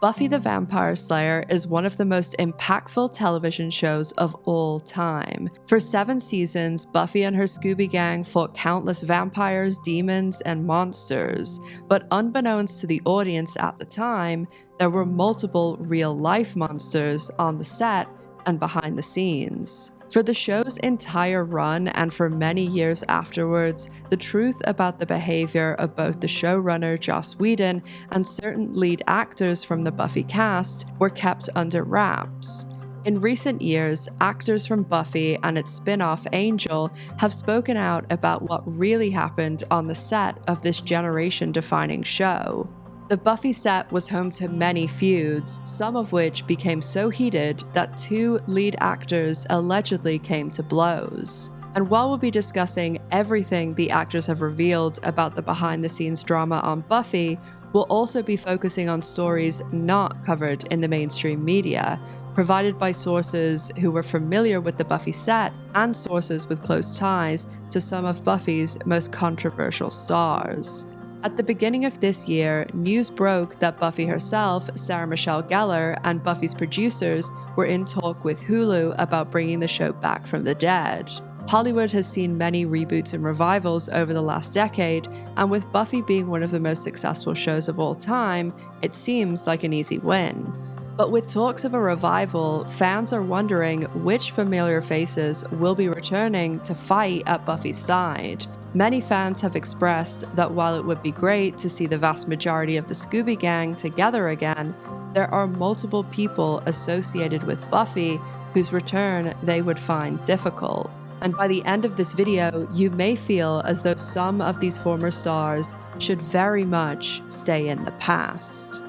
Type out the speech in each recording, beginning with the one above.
Buffy the Vampire Slayer is one of the most impactful television shows of all time. For 7 seasons, Buffy and her Scooby gang fought countless vampires, demons, and monsters, but unbeknownst to the audience at the time, there were multiple real-life monsters on the set and behind the scenes. For the show's entire run and for many years afterwards, the truth about the behavior of both the showrunner Joss Whedon and certain lead actors from the Buffy cast were kept under wraps. In recent years, actors from Buffy and its spin-off Angel have spoken out about what really happened on the set of this generation-defining show. The Buffy set was home to many feuds, some of which became so heated that 2 lead actors allegedly came to blows. And while we'll be discussing everything the actors have revealed about the behind-the-scenes drama on Buffy, we'll also be focusing on stories not covered in the mainstream media, provided by sources who were familiar with the Buffy set and sources with close ties to some of Buffy's most controversial stars. At the beginning of this year, news broke that Buffy herself, Sarah Michelle Gellar, and Buffy's producers were in talk with Hulu about bringing the show back from the dead. Hollywood has seen many reboots and revivals over the last decade, and with Buffy being one of the most successful shows of all time, it seems like an easy win. But with talks of a revival, fans are wondering which familiar faces will be returning to fight at Buffy's side. Many fans have expressed that while it would be great to see the vast majority of the Scooby gang together again, there are multiple people associated with Buffy whose return they would find difficult. And by the end of this video, you may feel as though some of these former stars should very much stay in the past.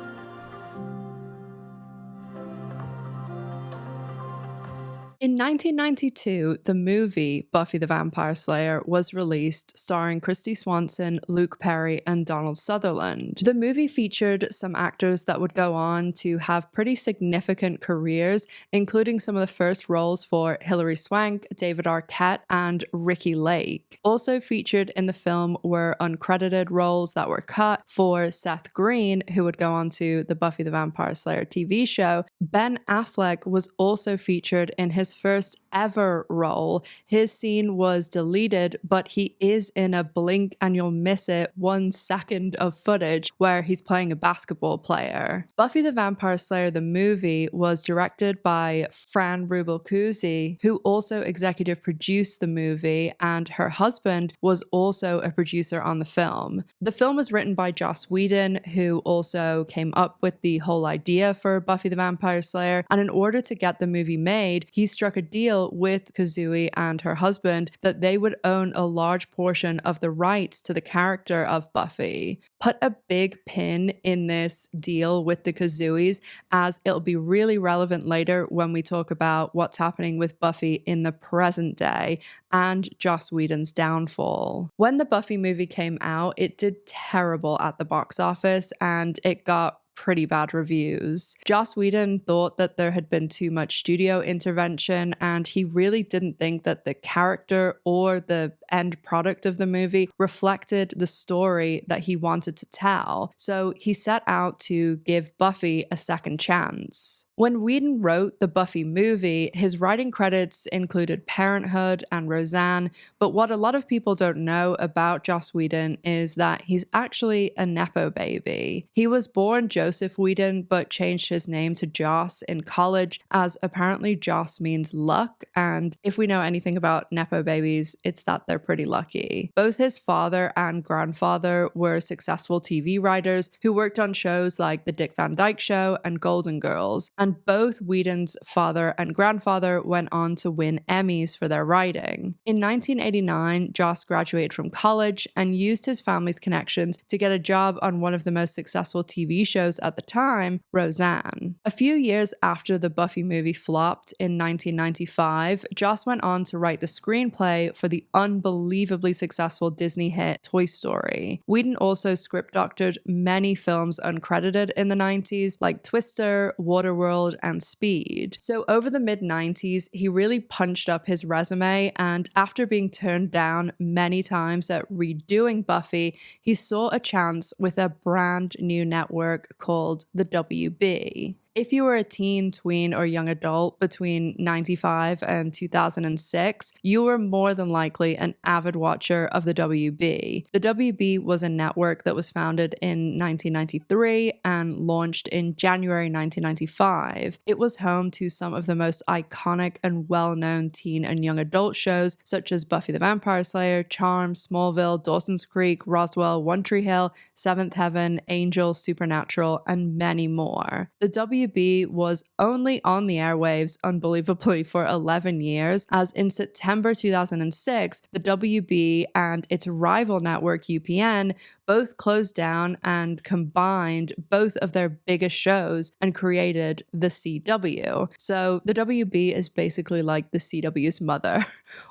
In 1992, the movie Buffy the Vampire Slayer was released, starring Kristy Swanson, Luke Perry, and Donald Sutherland. The movie featured some actors that would go on to have pretty significant careers, including some of the first roles for Hilary Swank, David Arquette, and Ricki Lake. Also featured in the film were uncredited roles that were cut for Seth Green, who would go on to the Buffy the Vampire Slayer TV show. Ben Affleck was also featured in his first ever role. His scene was deleted, but he is in a blink and you'll miss it 1 second of footage where he's playing a basketball player. Buffy the Vampire Slayer the movie was directed by Fran Rubel-Cousy, who also executive produced the movie, and her husband was also a producer on the film. The film was written by Joss Whedon, who also came up with the whole idea for Buffy the Vampire Slayer, and in order to get the movie made, he struck a deal with Kazooie and her husband that they would own a large portion of the rights to the character of Buffy. Put a big pin in this deal with the Kazooies, as it'll be really relevant later when we talk about what's happening with Buffy in the present day and Joss Whedon's downfall. When the Buffy movie came out, it did terrible at the box office and it got pretty bad reviews. Joss Whedon thought that there had been too much studio intervention, and he really didn't think that the character or the end product of the movie reflected the story that he wanted to tell. So he set out to give Buffy a second chance. When Whedon wrote the Buffy movie, his writing credits included Parenthood and Roseanne, but what a lot of people don't know about Joss Whedon is that he's actually a Nepo baby. He was born Joseph Whedon, but changed his name to Joss in college, as apparently Joss means luck, and if we know anything about Nepo babies, it's that they're pretty lucky. Both his father and grandfather were successful TV writers who worked on shows like The Dick Van Dyke Show and Golden Girls, and both Whedon's father and grandfather went on to win Emmys for their writing. In 1989, Joss graduated from college and used his family's connections to get a job on one of the most successful TV shows at the time, Roseanne. A few years after the Buffy movie flopped in 1995, Joss went on to write the screenplay for the unbelievable unbelievably successful Disney hit Toy Story. Whedon also script doctored many films uncredited in the 90s, like Twister, Waterworld, and Speed. So over the mid-90s, he really punched up his resume, and after being turned down many times at redoing Buffy, he saw a chance with a brand new network called the WB. If you were a teen, tween, or young adult between 95 and 2006, you were more than likely an avid watcher of the WB. The WB was a network that was founded in 1993 and launched in January 1995. It was home to some of the most iconic and well-known teen and young adult shows such as Buffy the Vampire Slayer, Charmed, Smallville, Dawson's Creek, Roswell, One Tree Hill, Seventh Heaven, Angel, Supernatural, and many more. The WB was only on the airwaves, unbelievably, for 11 years, as in September 2006, the WB and its rival network UPN both closed down and combined both of their biggest shows and created the CW. So the WB is basically like the CW's mother.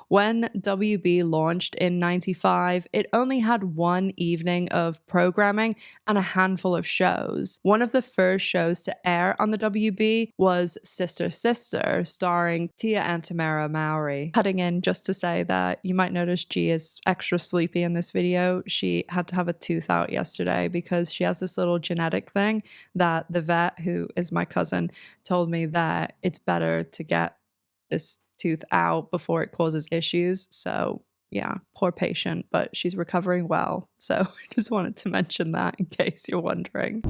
When WB launched in 95, it only had one evening of programming and a handful of shows. One of the first shows to air on the WB was Sister Sister, starring Tia and Tamara Mowry. Cutting in just to say that you might notice G is extra sleepy in this video. She had to have a tooth out yesterday because she has this little genetic thing that the vet, who is my cousin, told me that it's better to get this tooth out before it causes issues. So yeah, poor patient, but she's recovering well. So I just wanted to mention that in case you're wondering.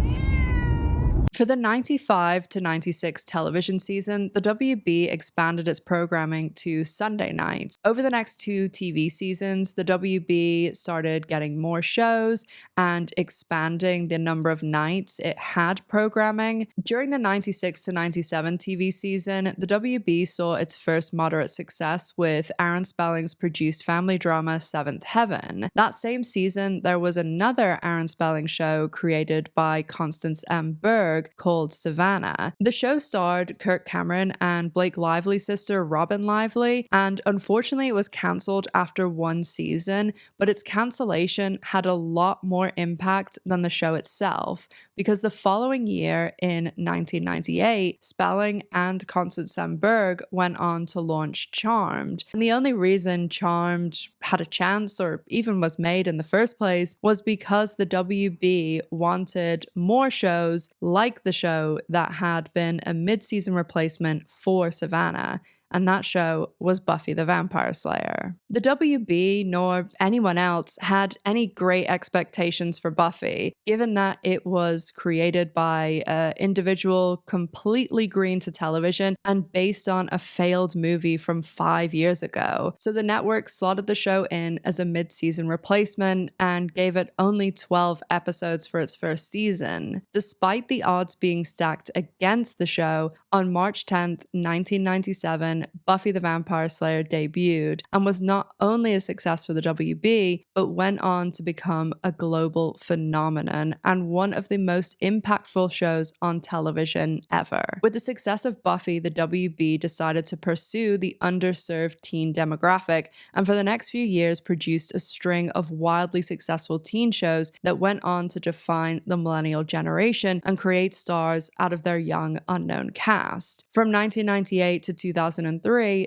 For the 95 to 96 television season, the WB expanded its programming to Sunday nights. Over the next 2 TV seasons, the WB started getting more shows and expanding the number of nights it had programming. During the 96 to 97 TV season, the WB saw its first moderate success with Aaron Spelling's produced family drama Seventh Heaven. That same season, there was another Aaron Spelling show created by Constance M. Berg called Savannah. The show starred Kirk Cameron and Blake Lively's sister Robin Lively, and unfortunately it was cancelled after 1 season, but its cancellation had a lot more impact than the show itself, because the following year, in 1998, Spelling and Constance M. Berg went on to launch Charmed. And the only reason Charmed had a chance or even was made in the first place was because the WB wanted more shows like the show that had been a mid-season replacement for Savannah, and that show was Buffy the Vampire Slayer. The WB nor anyone else had any great expectations for Buffy, given that it was created by an individual completely green to television and based on a failed movie from 5 years ago. So the network slotted the show in as a mid-season replacement and gave it only 12 episodes for its first season. Despite the odds being stacked against the show, on March 10th, 1997, Buffy the Vampire Slayer debuted and was not only a success for the WB, but went on to become a global phenomenon and one of the most impactful shows on television ever. With the success of Buffy, the WB decided to pursue the underserved teen demographic, and for the next few years produced a string of wildly successful teen shows that went on to define the millennial generation and create stars out of their young, unknown cast. From 1998 to 2003,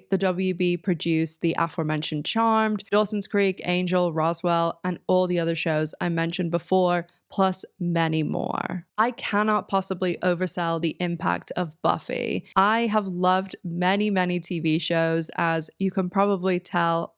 the WB produced the aforementioned Charmed, Dawson's Creek, Angel, Roswell, and all the other shows I mentioned before, plus many more. I cannot possibly oversell the impact of Buffy. I have loved many, many TV shows, as you can probably tell,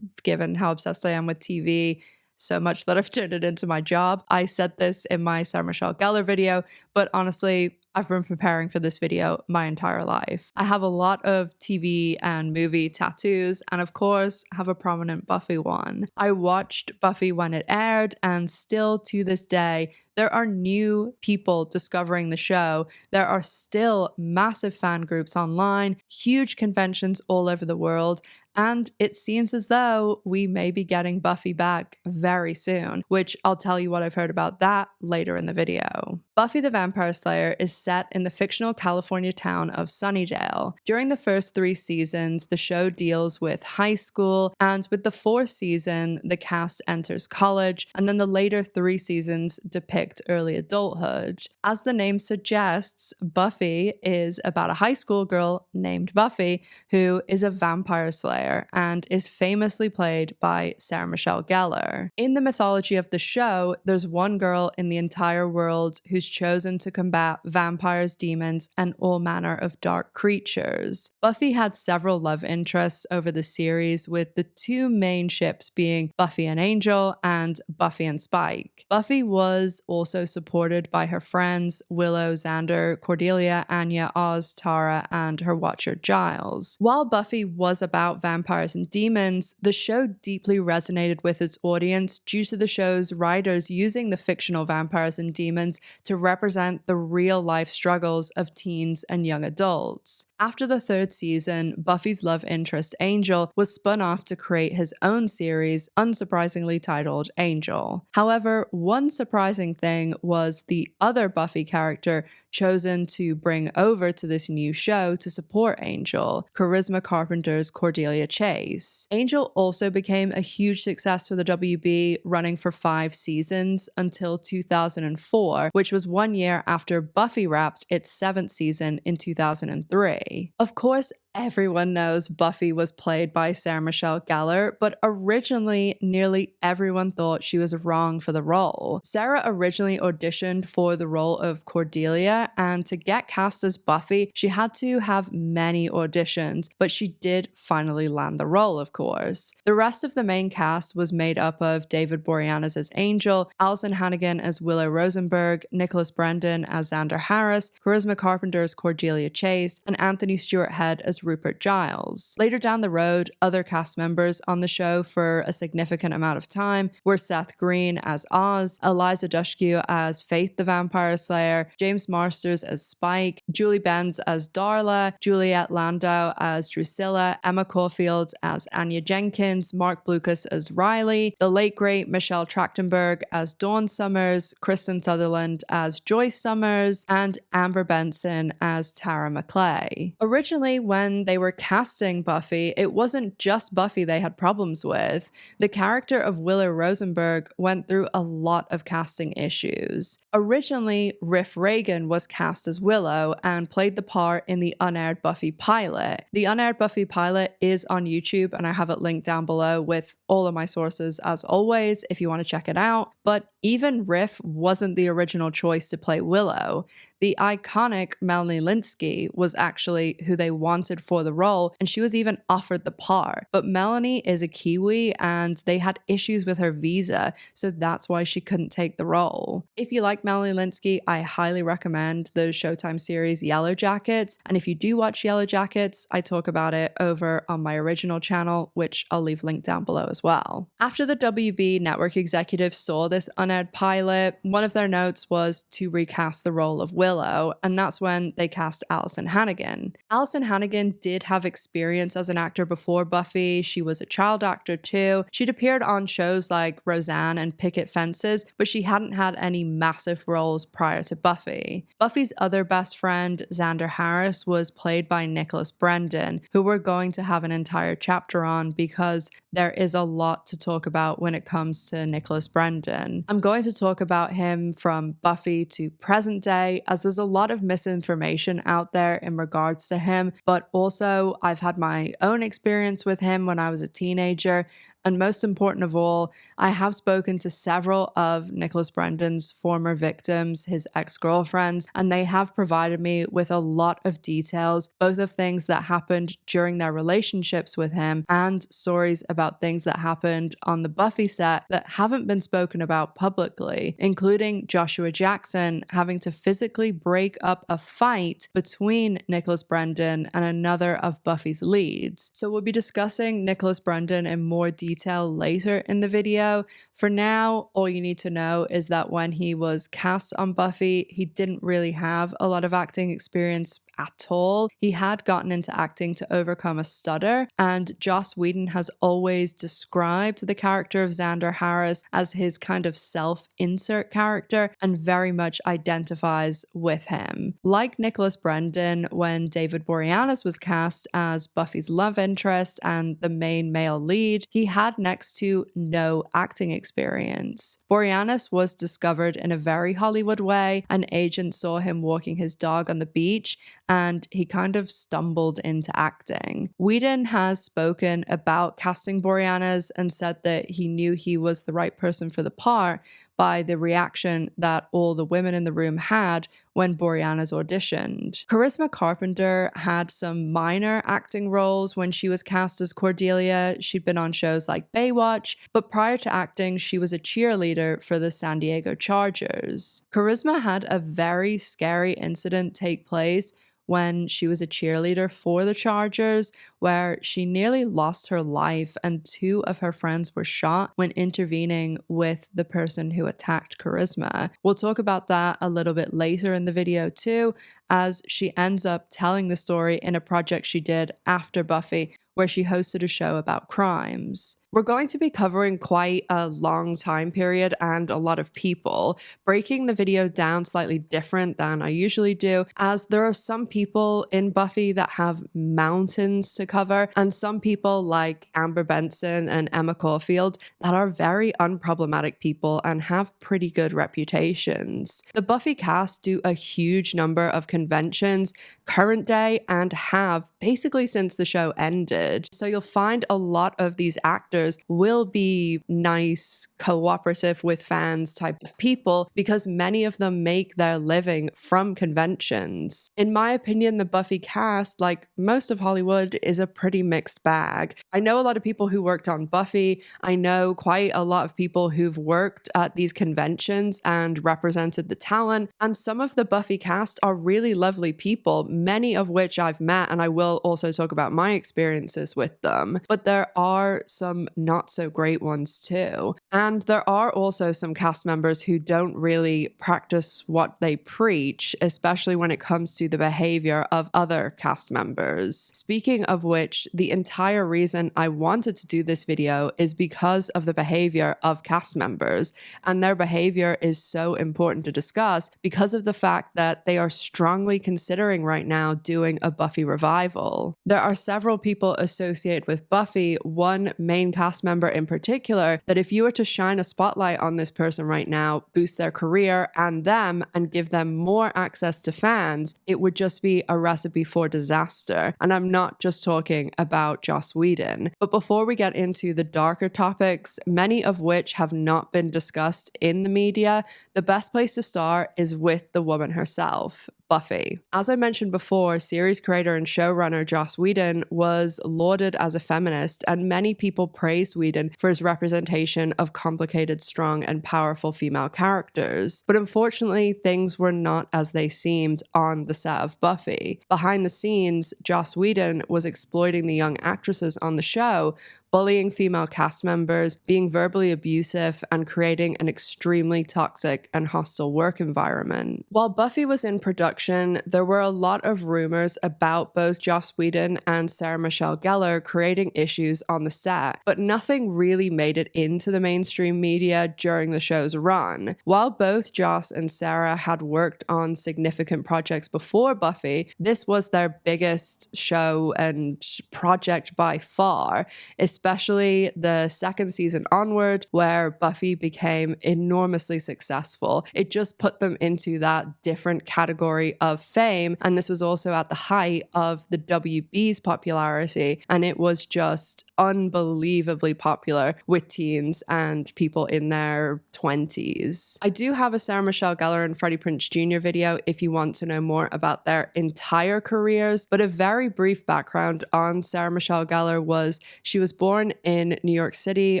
given how obsessed I am with TV, so much that I've turned it into my job. I said this in my Sarah Michelle Gellar video, but honestly, I've been preparing for this video my entire life. I have a lot of TV and movie tattoos, and of course, have a prominent Buffy one. I watched Buffy when it aired, and still to this day, there are new people discovering the show. There are still massive fan groups online, huge conventions all over the world, and it seems as though we may be getting Buffy back very soon, which I'll tell you what I've heard about that later in the video. Buffy the Vampire Slayer is set in the fictional California town of Sunnydale. During the first 3 seasons, the show deals with high school, and with the 4th season, the cast enters college, and then the later 3 seasons depict early adulthood. As the name suggests, Buffy is about a high school girl named Buffy who is a vampire slayer and is famously played by Sarah Michelle Gellar. In the mythology of the show, there's one girl in the entire world who's chosen to combat vampires, demons, and all manner of dark creatures. Buffy had several love interests over the series, with the 2 main ships being Buffy and Angel and Buffy and Spike. Buffy was also supported by her friends Willow, Xander, Cordelia, Anya, Oz, Tara, and her watcher Giles. While Buffy was about vampires and demons, the show deeply resonated with its audience due to the show's writers using the fictional vampires and demons to represent the real-life struggles of teens and young adults. After the 3rd season, Buffy's love interest Angel was spun off to create his own series, unsurprisingly titled Angel. However, one surprising thing was the other Buffy character chosen to bring over to this new show to support Angel, Charisma Carpenter's Cordelia Chase. Angel also became a huge success for the WB, running for 5 seasons until 2004, which was 1 year after Buffy wrapped its 7th season in 2003. Of course, everyone knows Buffy was played by Sarah Michelle Gellar, but originally nearly everyone thought she was wrong for the role. Sarah originally auditioned for the role of Cordelia, and to get cast as Buffy, she had to have many auditions, but she did finally land the role, of course. The rest of the main cast was made up of David Boreanaz as Angel, Alison Hannigan as Willow Rosenberg, Nicholas Brendon as Xander Harris, Charisma Carpenter as Cordelia Chase, and Anthony Stewart Head as Rupert Giles. Later down the road, other cast members on the show for a significant amount of time were Seth Green as Oz, Eliza Dushku as Faith the Vampire Slayer, James Marsters as Spike, Julie Benz as Darla, Juliette Landau as Drusilla, Emma Caulfield as Anya Jenkins, Mark Blucas as Riley, the late great Michelle Trachtenberg as Dawn Summers, Kristen Sutherland as Joyce Summers, and Amber Benson as Tara McClay. Originally, when they were casting Buffy, it wasn't just Buffy they had problems with. The character of Willow Rosenberg went through a lot of casting issues. Originally, Riff Reagan was cast as Willow and played the part in the unaired Buffy pilot. The unaired Buffy pilot is on YouTube, and I have it linked down below with all of my sources as always if you want to check it out. But even Riff wasn't the original choice to play Willow. The iconic Melanie Lynskey was actually who they wanted for the role, and she was even offered the part. But Melanie is a Kiwi, and they had issues with her visa, so that's why she couldn't take the role. If you like Melanie Lynskey, I highly recommend the Showtime series Yellow Jackets, and if you do watch Yellow Jackets, I talk about it over on my original channel, which I'll leave linked down below as well. After the WB network executives saw this unaired pilot, one of their notes was to recast the role of Willow, and that's when they cast Alison Hannigan. Alison Hannigan did have experience as an actor before Buffy. She was a child actor too. She'd appeared on shows like Roseanne and Picket Fences, but she hadn't had any massive roles prior to Buffy. Buffy's other best friend, Xander Harris, was played by Nicholas Brendon, who we're going to have an entire chapter on because there is a lot to talk about when it comes to Nicholas Brendon. I'm going to talk about him from Buffy to present day, as there's a lot of misinformation out there in regards to him, but also I've had my own experience with him when I was a teenager. And most important of all, I have spoken to several of Nicholas Brendon's former victims, his ex-girlfriends, and they have provided me with a lot of details, both of things that happened during their relationships with him and stories about things that happened on the Buffy set that haven't been spoken about publicly, including Joshua Jackson having to physically break up a fight between Nicholas Brendon and another of Buffy's leads. So we'll be discussing Nicholas Brendon in more detail detail later in the video. For now, all you need to know is that when he was cast on Buffy, he didn't really have a lot of acting experience at all. He had gotten into acting to overcome a stutter, and Joss Whedon has always described the character of Xander Harris as his kind of self-insert character and very much identifies with him. Like Nicholas Brendon, when David Boreanaz was cast as Buffy's love interest and the main male lead, he had next to no acting experience. Boreanaz was discovered in a very Hollywood way. An agent saw him walking his dog on the beach and he kind of stumbled into acting. Whedon has spoken about casting Boreanaz and said that he knew he was the right person for the part by the reaction that all the women in the room had when Boreanaz auditioned. Charisma Carpenter had some minor acting roles when she was cast as Cordelia. She'd been on shows like Baywatch, but prior to acting, she was a cheerleader for the San Diego Chargers. Charisma had a very scary incident take place when she was a cheerleader for the Chargers, where she nearly lost her life and 2 of her friends were shot when intervening with the person who attacked Charisma. We'll talk about that a little bit later in the video too, as she ends up telling the story in a project she did after Buffy, where she hosted a show about crimes. We're going to be covering quite a long time period and a lot of people, breaking the video down slightly different than I usually do, as there are some people in Buffy that have mountains to cover, and some people like Amber Benson and Emma Caulfield that are very unproblematic people and have pretty good reputations. The Buffy cast do a huge number of conventions current day and have basically since the show ended. So you'll find a lot of these actors will be nice, cooperative with fans type of people because many of them make their living from conventions. In my opinion, the Buffy cast, like most of Hollywood, is a pretty mixed bag. I know a lot of people who worked on Buffy. I know quite a lot of people who've worked at these conventions and represented the talent. And some of the Buffy cast are really lovely people, many of which I've met, and I will also talk about my experiences with them. But there are some not so great ones too. And there are also some cast members who don't really practice what they preach, especially when it comes to the behavior of other cast members. Speaking of which, the entire reason I wanted to do this video is because of the behavior of cast members, and their behavior is so important to discuss because of the fact that they are strongly considering right now doing a Buffy revival. There are several people associated with Buffy, one main cast member in particular, that if you were to shine a spotlight on this person right now, boost their career and them, and give them more access to fans, it would just be a recipe for disaster. And I'm not just talking about Joss Whedon. But before we get into the darker topics, many of which have not been discussed in the media, the best place to start is with the woman herself, Buffy. As I mentioned before, series creator and showrunner Joss Whedon was lauded as a feminist, and many people praised Whedon for his representation of complicated, strong, and powerful female characters. But unfortunately, things were not as they seemed on the set of Buffy. Behind the scenes, Joss Whedon was exploiting the young actresses on the show, bullying female cast members, being verbally abusive, and creating an extremely toxic and hostile work environment. While Buffy was in production, there were a lot of rumors about both Joss Whedon and Sarah Michelle Gellar creating issues on the set, but nothing really made it into the mainstream media during the show's run. While both Joss and Sarah had worked on significant projects before Buffy, this was their biggest show and project by far, especially the second season onward, where Buffy became enormously successful. It just put them into that different category of fame, and this was also at the height of the WB's popularity, and it was just unbelievably popular with teens and people in their 20s. I do have a Sarah Michelle Gellar and Freddie Prinze Jr. video if you want to know more about their entire careers, but a very brief background on Sarah Michelle Gellar was she was born in New York City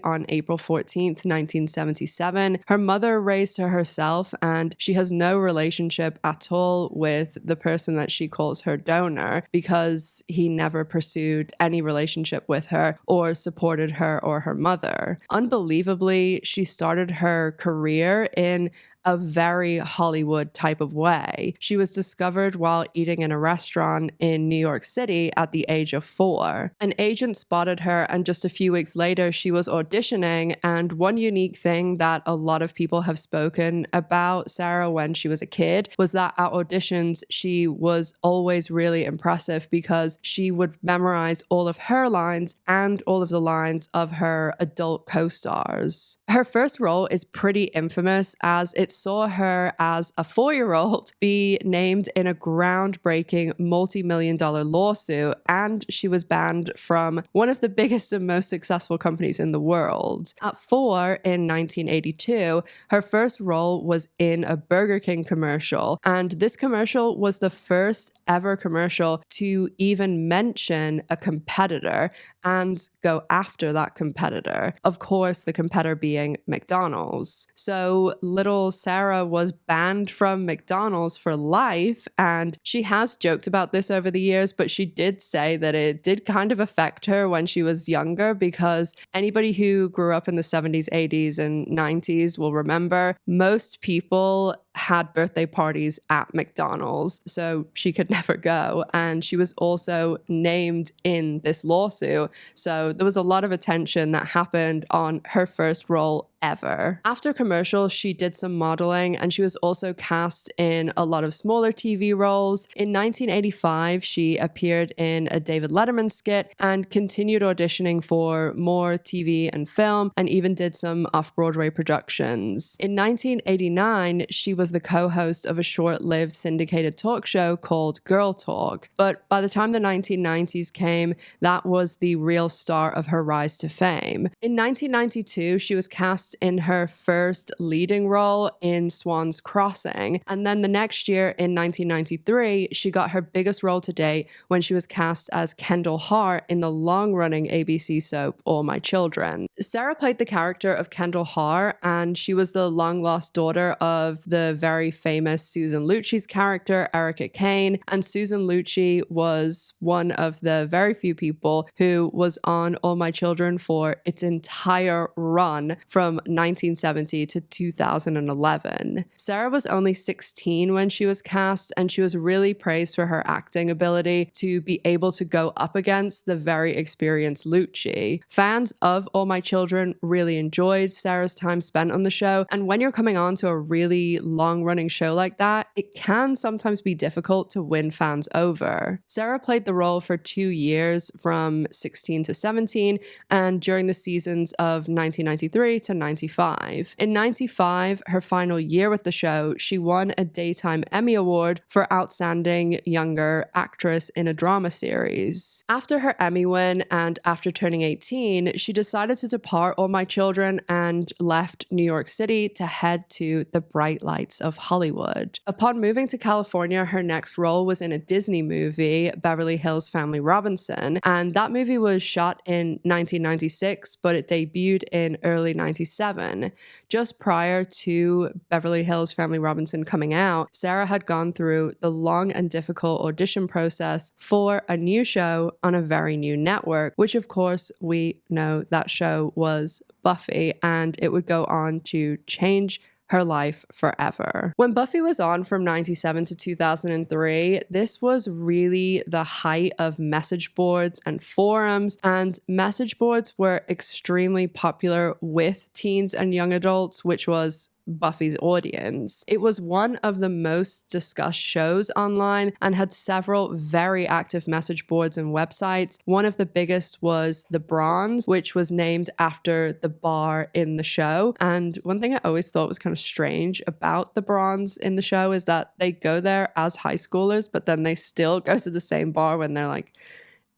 on April 14th, 1977. Her mother raised her herself, and she has no relationship at all with the person that she calls her donor because he never pursued any relationship with her or supported her or her mother. Unbelievably, she started her career in a very Hollywood type of way. She was discovered while eating in a restaurant in New York City at the age of 4. An agent spotted her, and just a few weeks later, she was auditioning. And one unique thing that a lot of people have spoken about Sarah when she was a kid was that at auditions, she was always really impressive because she would memorize all of her lines and all of the lines of her adult co-stars. Her first role is pretty infamous, as it saw her as a 4-year-old be named in a groundbreaking multi-million-dollar lawsuit, and she was banned from one of the biggest and most successful companies in the world. At 4, in 1982, her first role was in a Burger King commercial, and this commercial was the first ever commercial to even mention a competitor and go after that competitor. Of course, the competitor being McDonald's. So little Sarah was banned from McDonald's for life, and she has joked about this over the years, but she did say that it did kind of affect her when she was younger, because anybody who grew up in the 70s, 80s, and 90s will remember most people had birthday parties at McDonald's, so she could never go. And she was also named in this lawsuit, so there was a lot of attention that happened on her first role ever. After commercials, she did some modeling, and she was also cast in a lot of smaller TV roles. In 1985, she appeared in a David Letterman skit and continued auditioning for more TV and film, and even did some off-Broadway productions. In 1989, she was the co-host of a short-lived syndicated talk show called Girl Talk. But by the time the 1990s came, that was the real start of her rise to fame. In 1992, she was cast in her first leading role in Swan's Crossing. And then the next year, in 1993, she got her biggest role to date when she was cast as Kendall Hart in the long-running ABC soap All My Children. Sarah played the character of Kendall Hart, and she was the long-lost daughter of the very famous Susan Lucci's character, Erica Kane. And Susan Lucci was one of the very few people who was on All My Children for its entire run from 1970 to 2011. Sarah was only 16 when she was cast, and she was really praised for her acting ability to be able to go up against the very experienced Lucci. Fans of All My Children really enjoyed Sarah's time spent on the show, and when you're coming on to a really long-running show like that, it can sometimes be difficult to win fans over. Sarah played the role for 2 years, from 16 to 17, and during the seasons of 1993 to 95. In 95, her final year with the show, she won a Daytime Emmy Award for Outstanding Younger Actress in a Drama Series. After her Emmy win and after turning 18, she decided to depart All My Children and left New York City to head to the bright lights of Hollywood. Upon moving to California, her next role was in a Disney movie, Beverly Hills Family Robinson, and that movie was shot in 1996, but it debuted in early 97. Just prior to Beverly Hills Family Robinson coming out, Sarah had gone through the long and difficult audition process for a new show on a very new network, which of course we know that show was Buffy, and it would go on to change her life forever. When Buffy was on from 97 to 2003, this was really the height of message boards and forums, and message boards were extremely popular with teens and young adults, which was Buffy's audience. It was one of the most discussed shows online and had several very active message boards and websites. One of the biggest was the Bronze, which was named after the bar in the show. And one thing I always thought was kind of strange about the Bronze in the show is that they go there as high schoolers, but then they still go to the same bar when they're like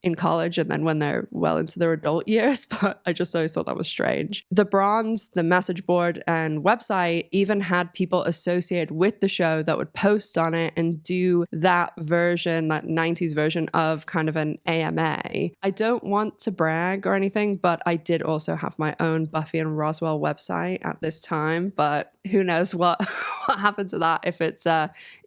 in college and then when they're well into their adult years, but I just always thought that was strange. The Bronze, the message board and website even had people associated with the show that would post on it and do that version, that 90s version of kind of an AMA. I don't want to brag or anything, but I did also have my own Buffy and Roswell website at this time, but who knows what happened to that, if it's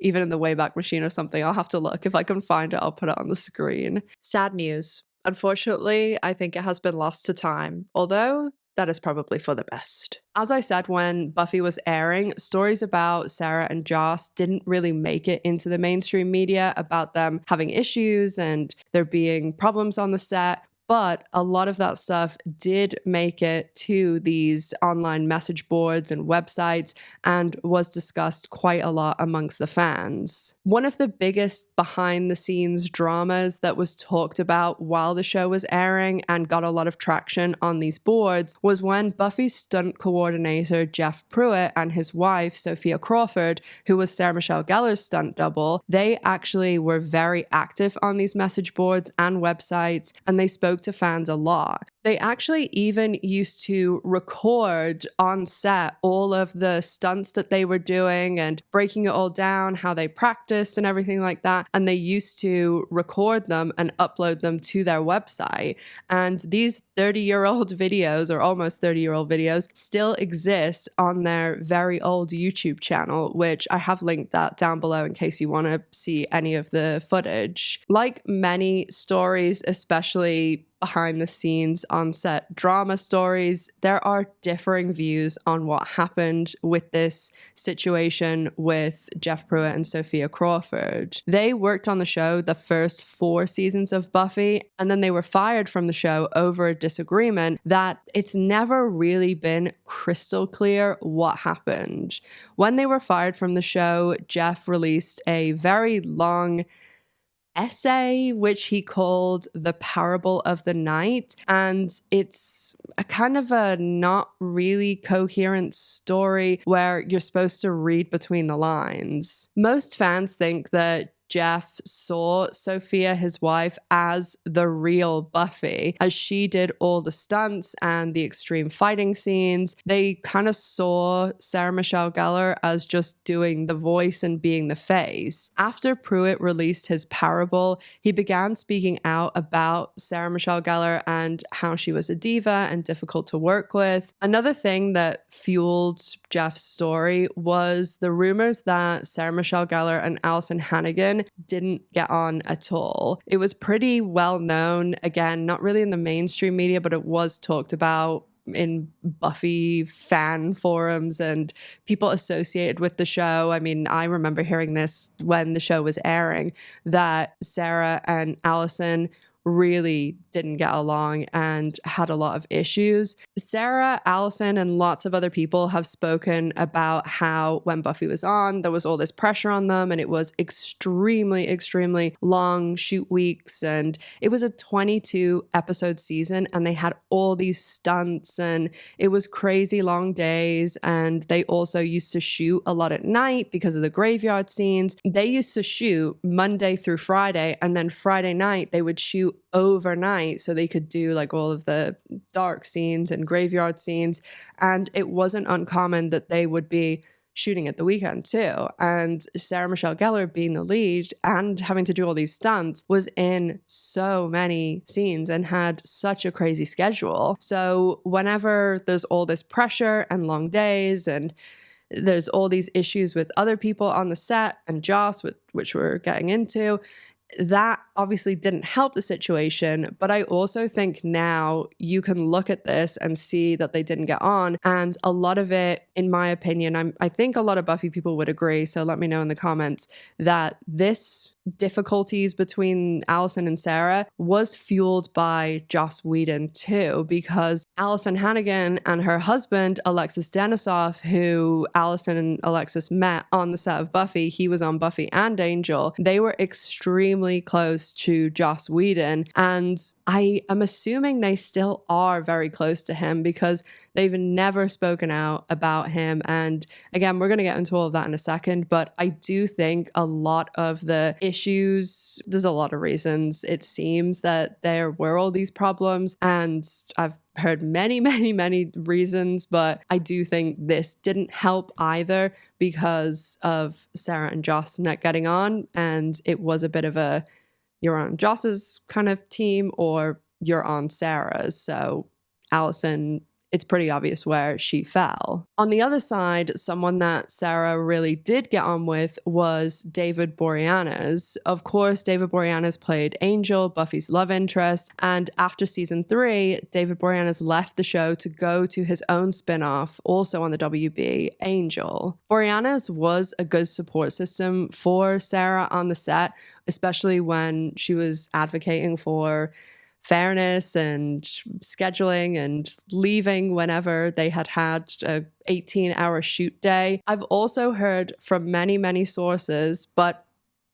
even in the Wayback Machine or something. I'll have to look. If I can find it, I'll put it on the screen. Sad news. Unfortunately, I think it has been lost to time, although that is probably for the best. As I said, when Buffy was airing, stories about Sarah and Joss didn't really make it into the mainstream media about them having issues and there being problems on the set. But a lot of that stuff did make it to these online message boards and websites and was discussed quite a lot amongst the fans. One of the biggest behind the scenes dramas that was talked about while the show was airing and got a lot of traction on these boards was when Buffy's stunt coordinator Jeff Pruitt and his wife Sophia Crawford, who was Sarah Michelle Gellar's stunt double, they actually were very active on these message boards and websites, and they spoke to fans a lot. They actually even used to record on set all of the stunts that they were doing and breaking it all down, how they practiced and everything like that. And they used to record them and upload them to their website. And these 30-year-old videos, or almost 30-year-old videos, still exist on their very old YouTube channel, which I have linked that down below in case you want to see any of the footage. Like many stories, especially behind the scenes on set drama stories, there are differing views on what happened with this situation with Jeff Pruitt and Sophia Crawford. They worked on the show the first 4 seasons of Buffy, and then they were fired from the show over a disagreement that it's never really been crystal clear what happened. When they were fired from the show, Jeff released a very long essay which he called The Parable of the Night, and it's a kind of a not really coherent story where you're supposed to read between the lines. Most fans think that Jeff saw Sophia, his wife, as the real Buffy, as she did all the stunts and the extreme fighting scenes. They kind of saw Sarah Michelle Gellar as just doing the voice and being the face. After Pruitt released his Parable, he began speaking out about Sarah Michelle Gellar and how she was a diva and difficult to work with. Another thing that fueled Jeff's story was the rumors that Sarah Michelle Gellar and Allison Hannigan didn't get on at all. It was pretty well known, again, not really in the mainstream media, but it was talked about in Buffy fan forums and people associated with the show. I mean, I remember hearing this when the show was airing, that Sarah and Allison really didn't get along and had a lot of issues. Sarah, Allison, and lots of other people have spoken about how when Buffy was on, there was all this pressure on them and it was extremely long shoot weeks, and it was a 22 episode season and they had all these stunts and it was crazy long days, and they also used to shoot a lot at night because of the graveyard scenes. They used to shoot Monday through Friday, and then Friday night they would shoot overnight so they could do like all of the dark scenes and graveyard scenes, and it wasn't uncommon that they would be shooting at the weekend too. And Sarah Michelle Gellar, being the lead and having to do all these stunts, was in so many scenes and had such a crazy schedule. So whenever there's all this pressure and long days and there's all these issues with other people on the set and Joss, which we're getting into, that obviously didn't help the situation. But I also think now you can look at this and see that they didn't get on, and a lot of it, in my opinion, I think a lot of Buffy people would agree, so let me know in the comments, that this difficulties between Allison and Sarah was fueled by Joss Whedon too, because Allison Hannigan and her husband Alexis Denisof, who Allison and Alexis met on the set of Buffy, he was on Buffy and Angel, they were extremely close to Joss Whedon, and I am assuming they still are very close to him because they've never spoken out about him. And again, we're going to get into all of that in a second, but I do think a lot of the issues, there's a lot of reasons it seems that there were all these problems, and I've heard many reasons, but I do think this didn't help either because of Sarah and Joss not getting on, and it was a bit of a you're on Joss's kind of team or you're on Sarah's. So Allison it's pretty obvious where she fell. On the other side, someone that Sarah really did get on with was David Boreanaz. Of course, David Boreanaz played Angel, Buffy's love interest, and after season 3, David Boreanaz left the show to go to his own spin-off, also on the WB, Angel. Boreanaz was a good support system for Sarah on the set, especially when she was advocating for fairness and scheduling and leaving whenever they had a 18-hour shoot day. I've also heard from many sources, but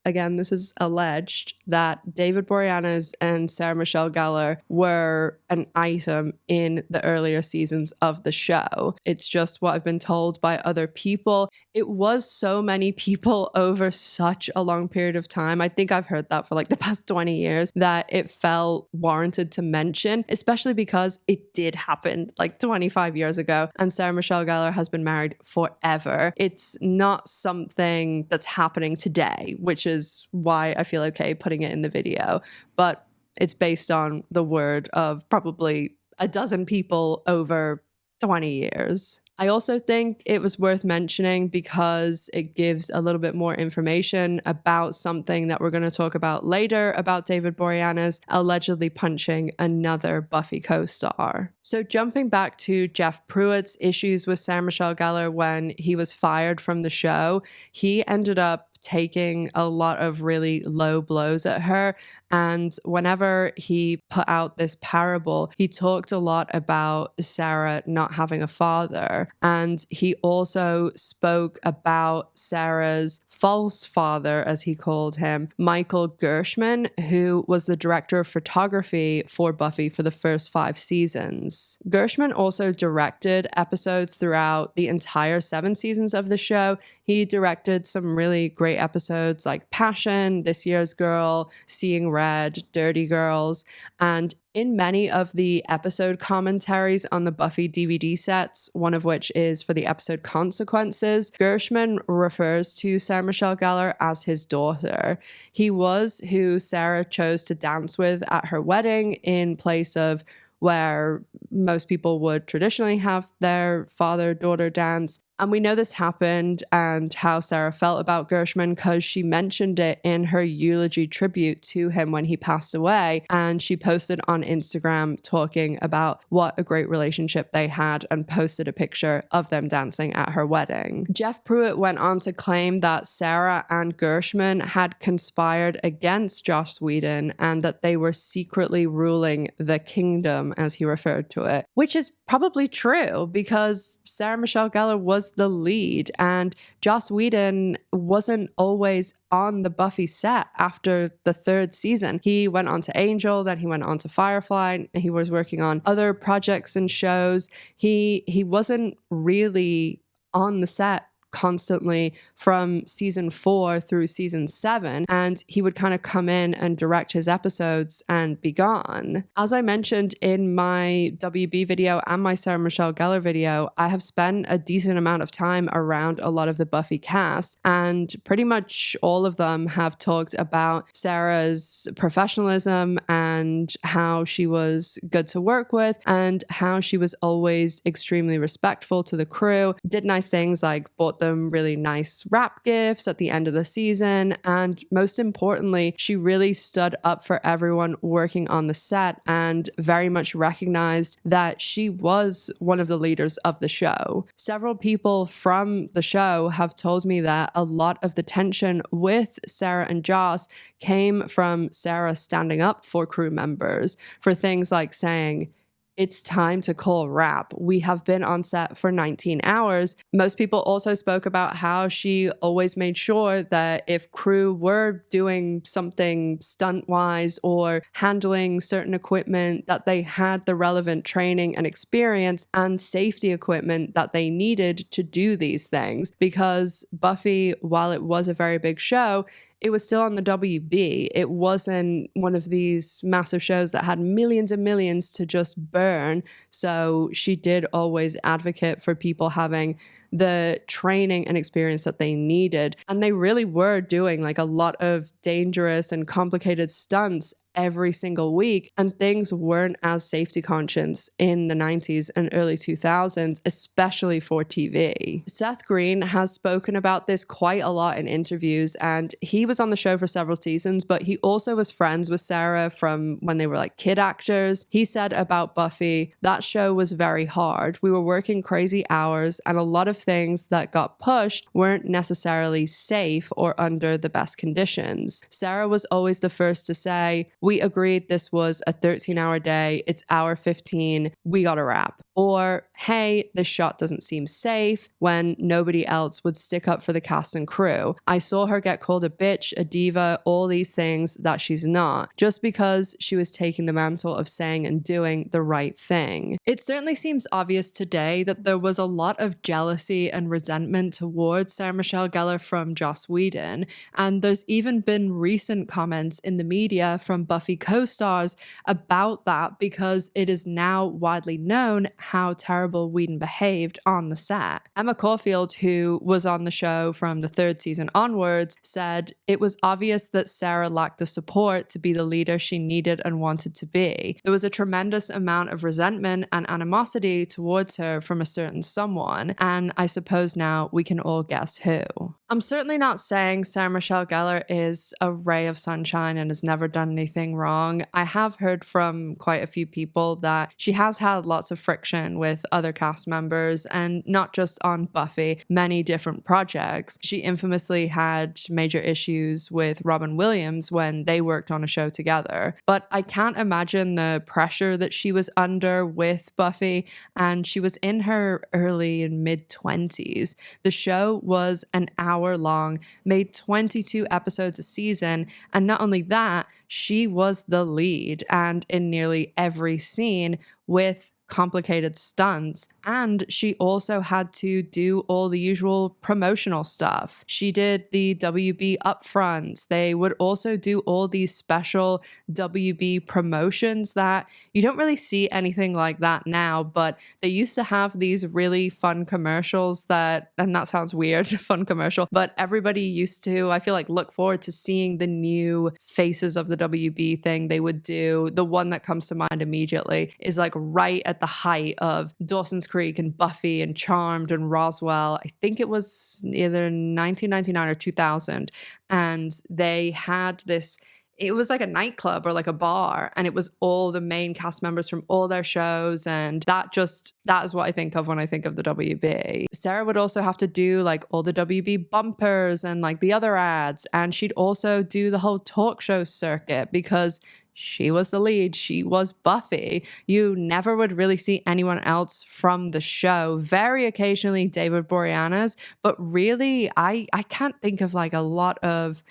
again, this is alleged, that David Boreanaz and Sarah Michelle Gellar were an item in the earlier seasons of the show. It's just what I've been told by other people. It was so many people over such a long period of time. I think I've heard that for like the past 20 years, that it felt warranted to mention, especially because it did happen like 25 years ago, and Sarah Michelle Gellar has been married forever. It's not something that's happening today, which is why I feel okay putting it in the video, but it's based on the word of probably a dozen people over 20 years. I also think it was worth mentioning because it gives a little bit more information about something that we're going to talk about later about David Boreanaz allegedly punching another Buffy co-star. So jumping back to Jeff Pruitt's issues with Sarah Michelle Gellar when he was fired from the show, he ended up taking a lot of really low blows at her. And whenever he put out this parable, he talked a lot about Sarah not having a father. And he also spoke about Sarah's false father, as he called him, Michael Gershman, who was the director of photography for Buffy for the first 5 seasons. Gershman also directed episodes throughout the entire 7 seasons of the show. He directed some really great episodes like Passion, This Year's Girl, Seeing Red, Dirty Girls, and in many of the episode commentaries on the Buffy DVD sets, one of which is for the episode Consequences, Gershman refers to Sarah Michelle Gellar as his daughter. He was who Sarah chose to dance with at her wedding in place of where most people would traditionally have their father-daughter dance. And we know this happened and how Sarah felt about Gershman because she mentioned it in her eulogy tribute to him when he passed away. And she posted on Instagram talking about what a great relationship they had and posted a picture of them dancing at her wedding. Jeff Pruitt went on to claim that Sarah and Gershman had conspired against Joss Whedon and that they were secretly ruling the kingdom, as he referred to it, which is probably true because Sarah Michelle Gellar was the lead and Joss Whedon wasn't always on the Buffy set after the 3rd season. He went on to Angel, then he went on to Firefly, and he was working on other projects and shows. He wasn't really on the set constantly from season 4 through season 7, and he would kind of come in and direct his episodes and be gone. As I mentioned in my WB video and my Sarah Michelle Gellar video, I have spent a decent amount of time around a lot of the Buffy cast, and pretty much all of them have talked about Sarah's professionalism and how she was good to work with and how she was always extremely respectful to the crew, did nice things like bought them really nice wrap gifts at the end of the season, and most importantly, she really stood up for everyone working on the set and very much recognized that she was one of the leaders of the show. Several people from the show have told me that a lot of the tension with Sarah and Joss came from Sarah standing up for crew members for things like saying, "It's time to call wrap. We have been on set for 19 hours. Most people also spoke about how she always made sure that if crew were doing something stunt-wise or handling certain equipment, that they had the relevant training and experience and safety equipment that they needed to do these things. Because Buffy, while it was a very big show, it was still on the WB. It wasn't one of these massive shows that had millions and millions to just burn. So she did always advocate for people having the training and experience that they needed. And they really were doing like a lot of dangerous and complicated stunts every single week, and things weren't as safety conscious in the 90s and early 2000s, especially for TV. Seth Green has spoken about this quite a lot in interviews, and he was on the show for several seasons, but he also was friends with Sarah from when they were like kid actors. He said about Buffy, that show was very hard. We were working crazy hours, and a lot of things that got pushed weren't necessarily safe or under the best conditions. Sarah was always the first to say, we agreed this was a 13-hour day, it's hour 15, we gotta wrap. Or, hey, this shot doesn't seem safe, when nobody else would stick up for the cast and crew. I saw her get called a bitch, a diva, all these things that she's not, just because she was taking the mantle of saying and doing the right thing. It certainly seems obvious today that there was a lot of jealousy and resentment towards Sarah Michelle Gellar from Joss Whedon, and there's even been recent comments in the media from Buffy co-stars about that because it is now widely known how terrible Whedon behaved on the set. Emma Caulfield, who was on the show from the 3rd season onwards, said it was obvious that Sarah lacked the support to be the leader she needed and wanted to be. There was a tremendous amount of resentment and animosity towards her from a certain someone, and I suppose now we can all guess who. I'm certainly not saying Sarah Michelle Gellar is a ray of sunshine and has never done anything wrong. I have heard from quite a few people that she has had lots of friction with other cast members, and not just on Buffy, many different projects. She infamously had major issues with Robin Williams when they worked on a show together. But I can't imagine the pressure that she was under with Buffy, and she was in her early and mid-20s. The show was an hour long, made 22 episodes a season, and not only that, she was the lead and in nearly every scene with complicated stunts, and she also had to do all the usual promotional stuff. She did the WB upfronts. They would also do all these special WB promotions that you don't really see anything like that now, but they used to have these really fun commercials that, and that sounds weird, fun commercial, but everybody used to, I feel like, look forward to seeing the new faces of the WB thing they would do. The one that comes to mind immediately is like right at the height of Dawson's Creek and Buffy and Charmed and Roswell. I think it was either 1999 or 2000. And they had this, it was like a nightclub or like a bar, and it was all the main cast members from all their shows, and that is what I think of when I think of the WB. Sarah would also have to do like all the WB bumpers and like the other ads, and she'd also do the whole talk show circuit because she was the lead. She was Buffy. You never would really see anyone else from the show. Very occasionally David Boreanaz, but really I can't think of like a lot of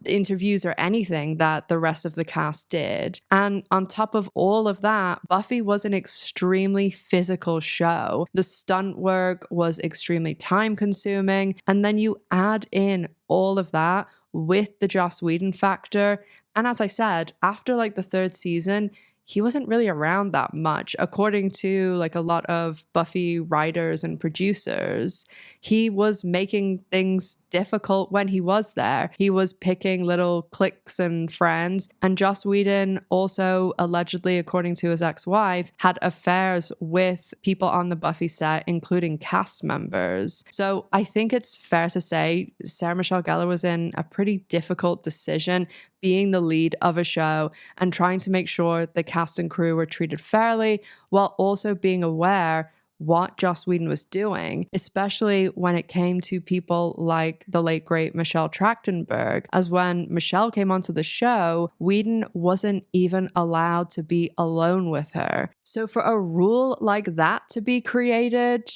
interviews or anything that the rest of the cast did. And on top of all of that, Buffy was an extremely physical show. The stunt work was extremely time consuming, and then you add in all of that with the Joss Whedon factor. And as I said, after like the 3rd season, he wasn't really around that much. According to like a lot of Buffy writers and producers, he was making things difficult when he was there. He was picking little cliques and friends. And Joss Whedon also allegedly, according to his ex-wife, had affairs with people on the Buffy set, including cast members. So I think it's fair to say Sarah Michelle Gellar was in a pretty difficult decision, being the lead of a show and trying to make sure the cast and crew were treated fairly, while also being aware what Joss Whedon was doing, especially when it came to people like the late great Michelle Trachtenberg, as when Michelle came onto the show, Whedon wasn't even allowed to be alone with her. So for a rule like that to be created,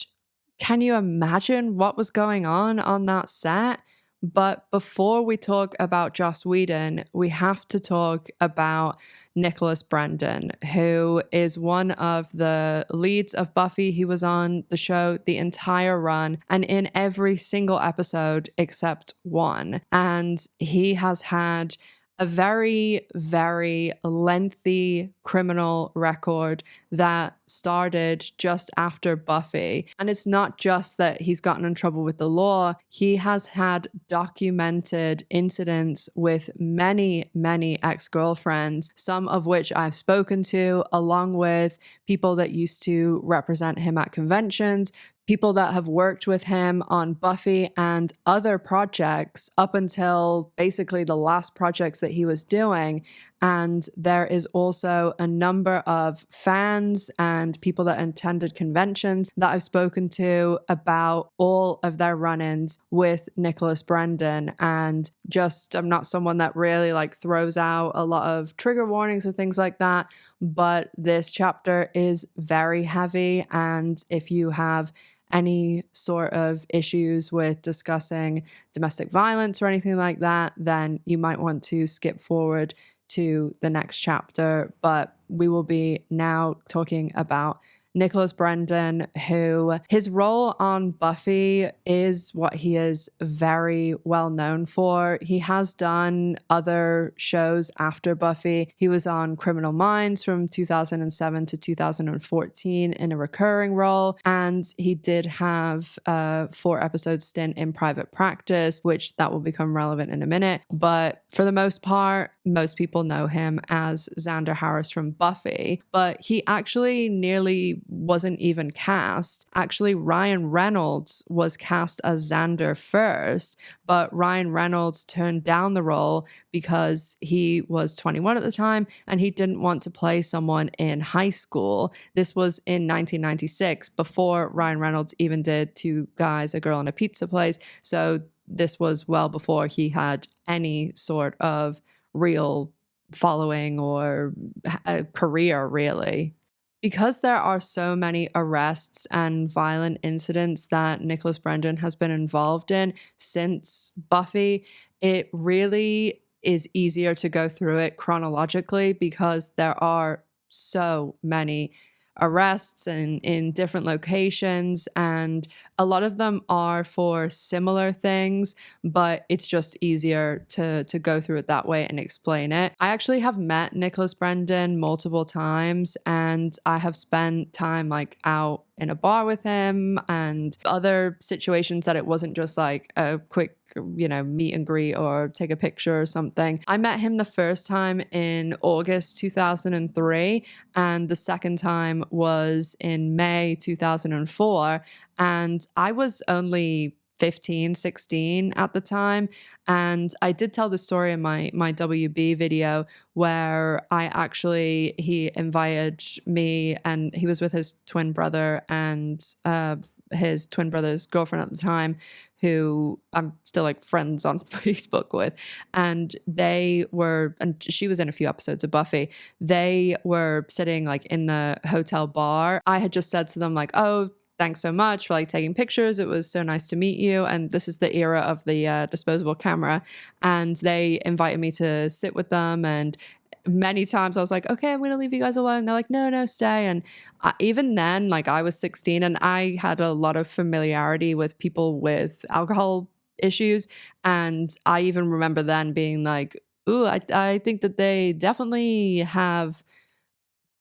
can you imagine what was going on that set? But before we talk about Joss Whedon, we have to talk about Nicholas Brendon, who is one of the leads of Buffy. He was on the show the entire run and in every single episode except one. And he has had a very, very lengthy criminal record that started just after Buffy. And it's not just that he's gotten in trouble with the law, he has had documented incidents with many, many ex-girlfriends, some of which I've spoken to, along with people that used to represent him at conventions, people that have worked with him on Buffy and other projects up until basically the last projects that he was doing. And there is also a number of fans and people that attended conventions that I've spoken to about all of their run-ins with Nicholas Brendon. And just, I'm not someone that really like throws out a lot of trigger warnings or things like that, but this chapter is very heavy. And if you have any sort of issues with discussing domestic violence or anything like that, then you might want to skip forward to the next chapter. But we will be now talking about Nicholas Brendon, who his role on Buffy is what he is very well known for. He has done other shows after Buffy. He was on Criminal Minds from 2007 to 2014 in a recurring role, and he did have a 4-episode stint in Private Practice, which that will become relevant in a minute. But for the most part, most people know him as Xander Harris from Buffy, but he actually nearly wasn't even cast. Actually, Ryan Reynolds was cast as Xander first, but Ryan Reynolds turned down the role because he was 21 at the time and he didn't want to play someone in high school. This was in 1996, before Ryan Reynolds even did Two Guys, a Girl, and a Pizza Place. So this was well before he had any sort of real following or a career, really. Because there are so many arrests and violent incidents that Nicholas Brendon has been involved in since Buffy, it really is easier to go through it chronologically because there are so many arrests and in different locations, and a lot of them are for similar things, but it's just easier to go through it that way and explain it. I actually have met Nicholas Brendon multiple times, and I have spent time like out in a bar with him and other situations that it wasn't just like a quick, meet and greet or take a picture or something. I met him the first time in August 2003, and the second time was in May 2004. And I was only 15, 16 at the time. And I did tell the story in my WB video where he invited me, and he was with his twin brother and his twin brother's girlfriend at the time, who I'm still like friends on Facebook with. And she was in a few episodes of Buffy. They were sitting like in the hotel bar. I had just said to them like, oh, thanks so much for like taking pictures. It was so nice to meet you. And this is the era of the disposable camera. And they invited me to sit with them. And many times I was like, okay, I'm going to leave you guys alone. And they're like, no, stay. And even then, like I was 16 and I had a lot of familiarity with people with alcohol issues. And I even remember then being like, ooh, I think that they definitely have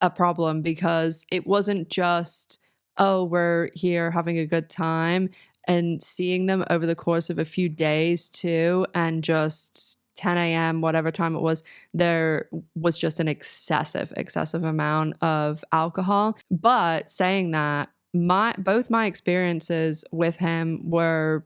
a problem, because it wasn't just, oh, we're here having a good time, and seeing them over the course of a few days too, and just 10 a.m., whatever time it was, there was just an excessive amount of alcohol. But saying that, both my experiences with him were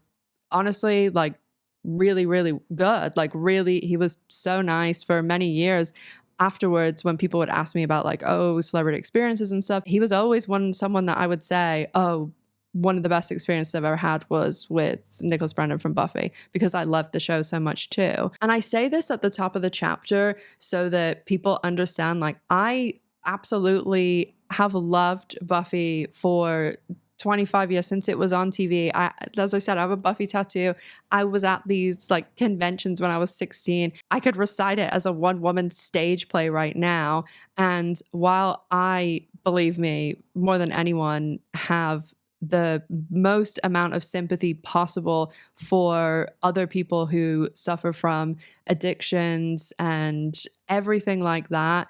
honestly like really, really good. Like really, he was so nice for many years. Afterwards, when people would ask me about like, oh, celebrity experiences and stuff, he was always someone that I would say, oh, one of the best experiences I've ever had was with Nicholas Brendon from Buffy, because I loved the show so much too. And I say this at the top of the chapter so that people understand, like, I absolutely have loved Buffy for 25 years since it was on TV. As I said, I have a Buffy tattoo. I was at these like conventions when I was 16. I could recite it as a one-woman stage play right now. And while I, believe me, more than anyone, have the most amount of sympathy possible for other people who suffer from addictions and everything like that.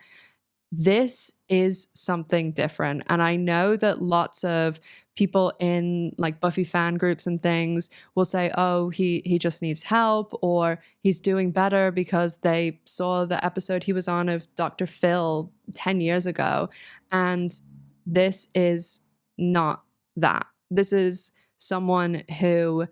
This is something different. And I know that lots of people in like Buffy fan groups and things will say, oh, he just needs help, or he's doing better because they saw the episode he was on of Dr. Phil 10 years ago. And this is not that. This is someone who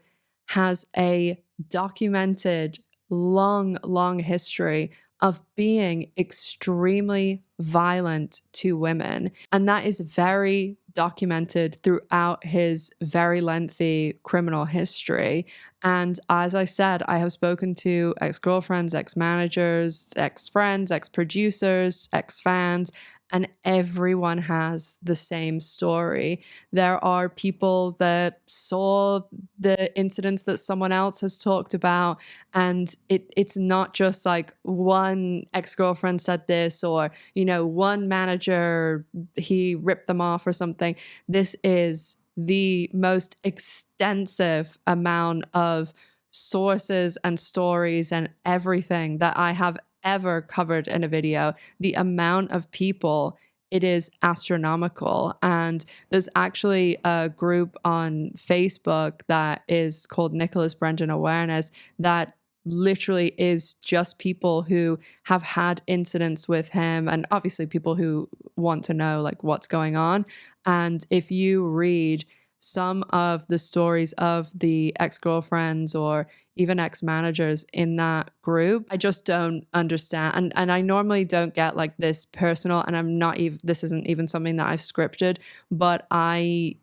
has a documented long history of being extremely violent to women. And that is very documented throughout his very lengthy criminal history. And as I said, I have spoken to ex-girlfriends, ex-managers, ex-friends, ex-producers, ex-fans, and everyone has the same story. There are people that saw the incidents that someone else has talked about, and it's not just like one ex-girlfriend said this, or, you know, one manager, he ripped them off or something. This is the most extensive amount of sources and stories and everything that I have ever covered in a video. The amount of people, it is astronomical. And there's actually a group on Facebook that is called Nicholas Brendan Awareness that literally is just people who have had incidents with him, and obviously people who want to know like what's going on. And if you read some of the stories of the ex-girlfriends or even ex-managers in that group, I just don't understand. And I normally don't get like this personal, and I'm not even, this isn't even something that I've scripted, but I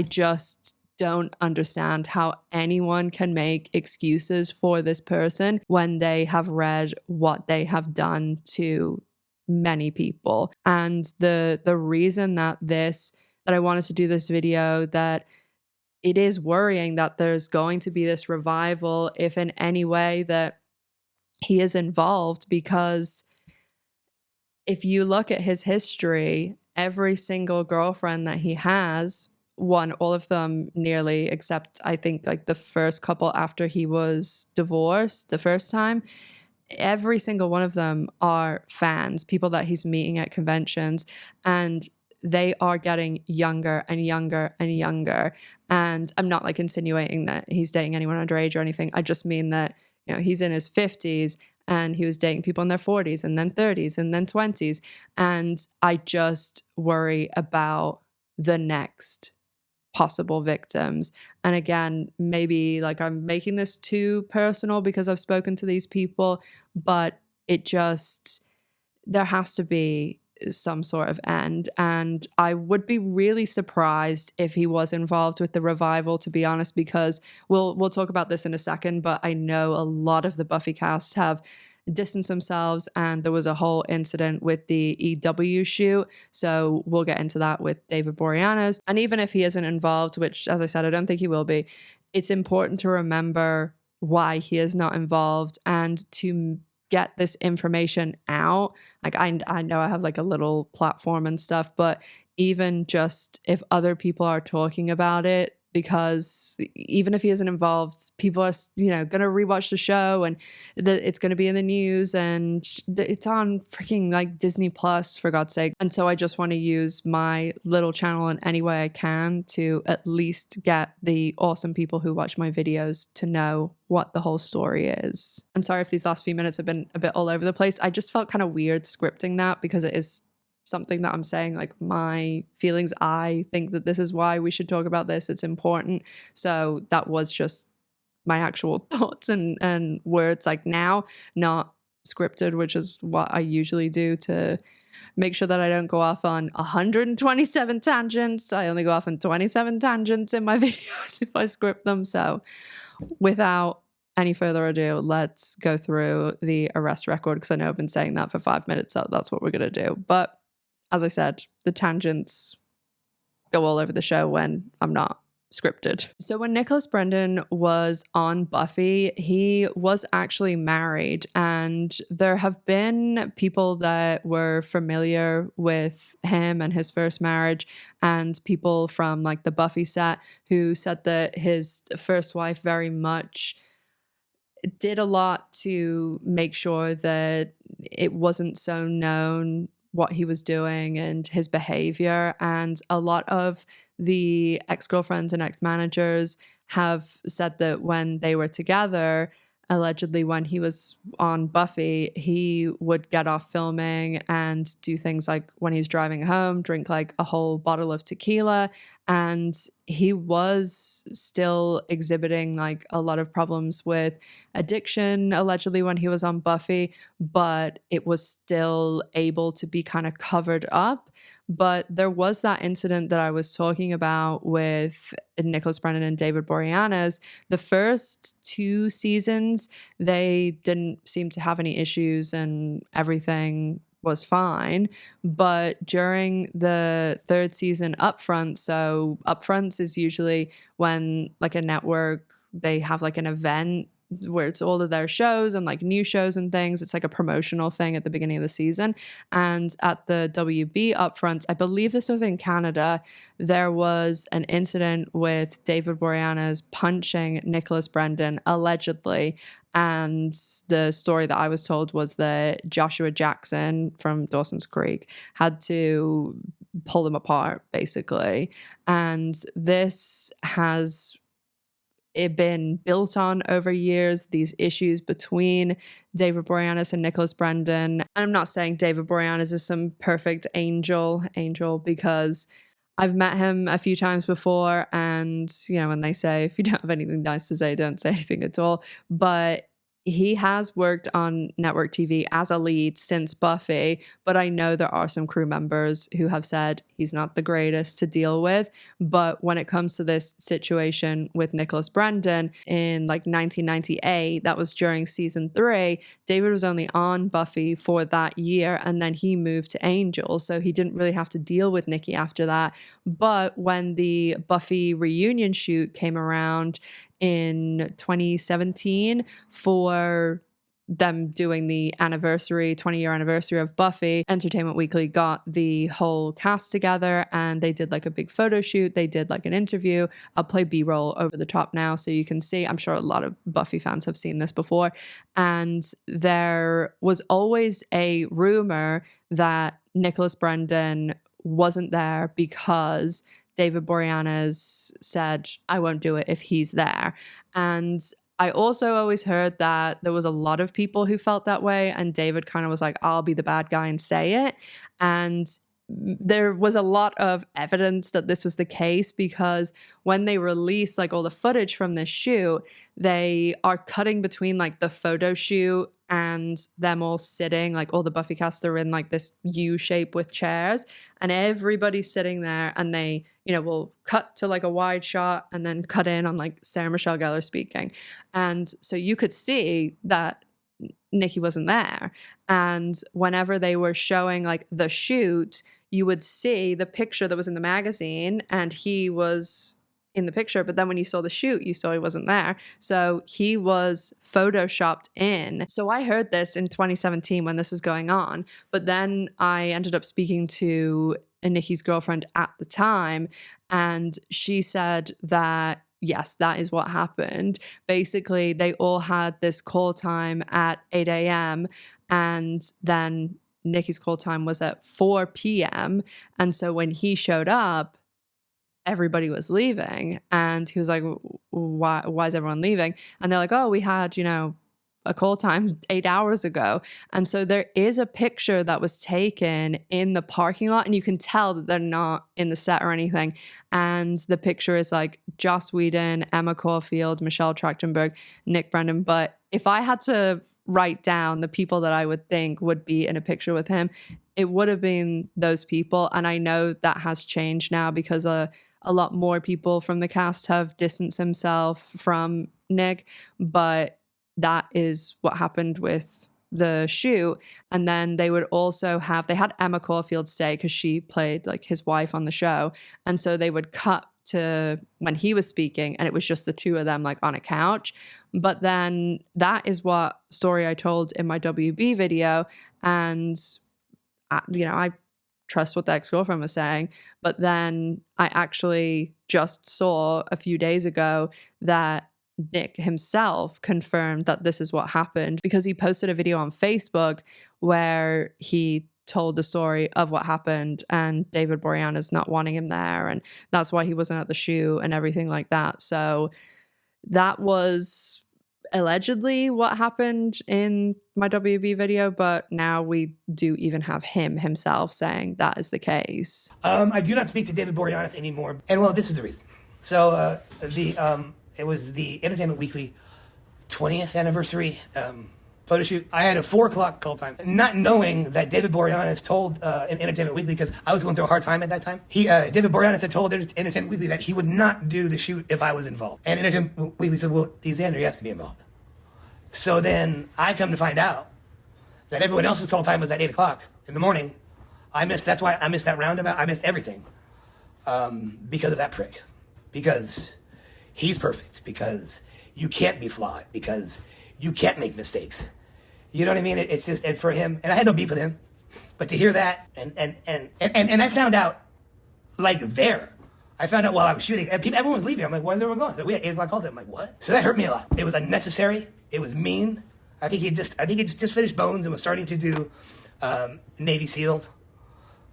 just don't understand how anyone can make excuses for this person when they have read what they have done to many people. And the reason that I wanted to do this video, that it is worrying that there's going to be this revival if in any way that he is involved, because if you look at his history, every single girlfriend that he has, all of them nearly, except I think like the first couple after he was divorced the first time, every single one of them are fans, people that he's meeting at conventions, and they are getting younger and younger and younger. And I'm not like insinuating that he's dating anyone underage or anything. I just mean that, you know, he's in his 50s and he was dating people in their 40s and then 30s and then 20s. And I just worry about the next possible victims. And again, maybe like I'm making this too personal because I've spoken to these people, but there has to be some sort of end. And I would be really surprised if he was involved with the revival, to be honest, because we'll talk about this in a second, but I know a lot of the Buffy cast have distanced themselves, and there was a whole incident with the EW shoot, so we'll get into that with David Boreanaz. And even if he isn't involved, which as I said I don't think he will be, it's important to remember why he is not involved and to get this information out. Like I know I have like a little platform and stuff, but even just if other people are talking about it, because even if he isn't involved, people are, you know, going to rewatch the show, and it's going to be in the news, and it's on freaking like Disney Plus, for God's sake. And so I just want to use my little channel in any way I can to at least get the awesome people who watch my videos to know what the whole story is. I'm sorry if these last few minutes have been a bit all over the place. I just felt kind of weird scripting that because it is something that I'm saying, like my feelings. I think that this is why we should talk about this. It's important. So that was just my actual thoughts and words, like now, not scripted, which is what I usually do to make sure that I don't go off on 127 tangents. I only go off on 27 tangents in my videos if I script them. So without any further ado, let's go through the arrest record, because I know I've been saying that for 5 minutes, so that's what we're going to do. But as I said, the tangents go all over the show when I'm not scripted. So when Nicholas Brendon was on Buffy, he was actually married, and there have been people that were familiar with him and his first marriage, and people from like the Buffy set who said that his first wife very much did a lot to make sure that it wasn't so known what he was doing and his behavior. And a lot of the ex-girlfriends and ex-managers have said that when they were together, allegedly when he was on Buffy, he would get off filming and do things like when he's driving home, drink like a whole bottle of tequila. And he was still exhibiting like a lot of problems with addiction, allegedly, when he was on Buffy, but it was still able to be kind of covered up. But there was that incident that I was talking about with Nicholas Brendon and David Boreanaz. The first 2 seasons, they didn't seem to have any issues and everything was fine. But during the 3rd season upfront, so upfronts is usually when like a network, they have like an event where it's all of their shows and like new shows and things. It's like a promotional thing at the beginning of the season. And at the WB upfronts, I believe this was in Canada, there was an incident with David Boreanaz punching Nicholas Brendon, allegedly. And the story that I was told was that Joshua Jackson from Dawson's Creek had to pull them apart, basically. And this has been built on over years, these issues between David Boreanaz and Nicholas Brendon. And I'm not saying David Boreanaz is some perfect angel, because I've met him a few times before, and you know, when they say if you don't have anything nice to say, don't say anything at all. But he has worked on network TV as a lead since Buffy, but I know there are some crew members who have said he's not the greatest to deal with. But when it comes to this situation with Nicholas Brendon in like 1998, that was during season 3, David was only on Buffy for that year, and then he moved to Angel, so he didn't really have to deal with Nikki after that. But when the Buffy reunion shoot came around in 2017 for them doing the 20-year anniversary of Buffy, Entertainment Weekly got the whole cast together and they did like a big photo shoot. They did like an interview. I'll play B-roll over the top now so you can see. I'm sure a lot of Buffy fans have seen this before. And there was always a rumor that Nicholas Brendon wasn't there because David Boreanaz said, I won't do it if he's there. And I also always heard that there was a lot of people who felt that way, and David kind of was like, I'll be the bad guy and say it. And there was a lot of evidence that this was the case, because when they release like all the footage from this shoot, they are cutting between like the photo shoot and them all sitting, like all the Buffy cast are in like this U shape with chairs, and everybody's sitting there, and they, you know, will cut to like a wide shot and then cut in on like Sarah Michelle Gellar speaking. And so you could see that Nikki wasn't there. And whenever they were showing like the shoot, you would see the picture that was in the magazine and he was in the picture, but then when you saw the shoot, you saw he wasn't there. So he was photoshopped in. So I heard this in 2017 when this is going on, but then I ended up speaking to Nikki's girlfriend at the time, and she said that yes, that is what happened. Basically, they all had this call time at 8 a.m. and then Nikki's call time was at 4 p.m. And so when he showed up, everybody was leaving, and he was like, why is everyone leaving? And they're like, oh, we had, you know, a call time 8 hours ago. And so there is a picture that was taken in the parking lot, and you can tell that they're not in the set or anything. And the picture is like Joss Whedon, Emma Caulfield, Michelle Trachtenberg, Nick Brendon. But if I had to write down the people that I would think would be in a picture with him, it would have been those people. And I know that has changed now because a lot more people from the cast have distanced themselves from Nick, but that is what happened with the shoot. And then they would also have, they had Emma Caulfield stay because she played like his wife on the show. And so they would cut to when he was speaking, and it was just the two of them like on a couch. But then that is what story I told in my WB video, and I trust what the ex-girlfriend was saying. But then I actually just saw a few days ago that Nick himself confirmed that this is what happened, because he posted a video on Facebook where he told the story of what happened, and David Boreanaz's not wanting him there, and that's why he wasn't at the shoot and everything like that. So that was allegedly what happened in my WB video, but now we do even have him himself saying that is the case. I do not speak to David Boreanaz anymore, and well, this is the reason. So it was the Entertainment Weekly 20th anniversary photo shoot. I had a 4 o'clock call time, not knowing that David Boreanaz told in Entertainment Weekly, because I was going through a hard time at that time. David Boreanaz had told Entertainment Weekly that he would not do the shoot if I was involved. And Entertainment Weekly said, well, Xander has to be involved. So then I come to find out that everyone else's call time was at 8 o'clock in the morning. That's why I missed that roundabout. I missed everything because of that prick. Because he's perfect. Because you can't be flawed. Because you can't make mistakes. You know what I mean? It's just, and for him, and I had no beef with him, but to hear that, and I found out, like there, I found out while I was shooting, and everyone was leaving. I'm like, where's everyone going? So we had 8 o'clock call time. I'm like, what? So that hurt me a lot. It was unnecessary. It was mean. I think he just finished Bones and was starting to do Navy SEAL.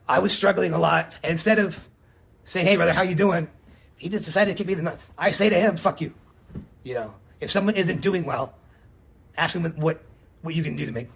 I was struggling a lot, and instead of saying, hey brother, how you doing? He just decided to kick me in the nuts. I say to him, fuck you. You know, if someone isn't doing well, ask them what you can do to make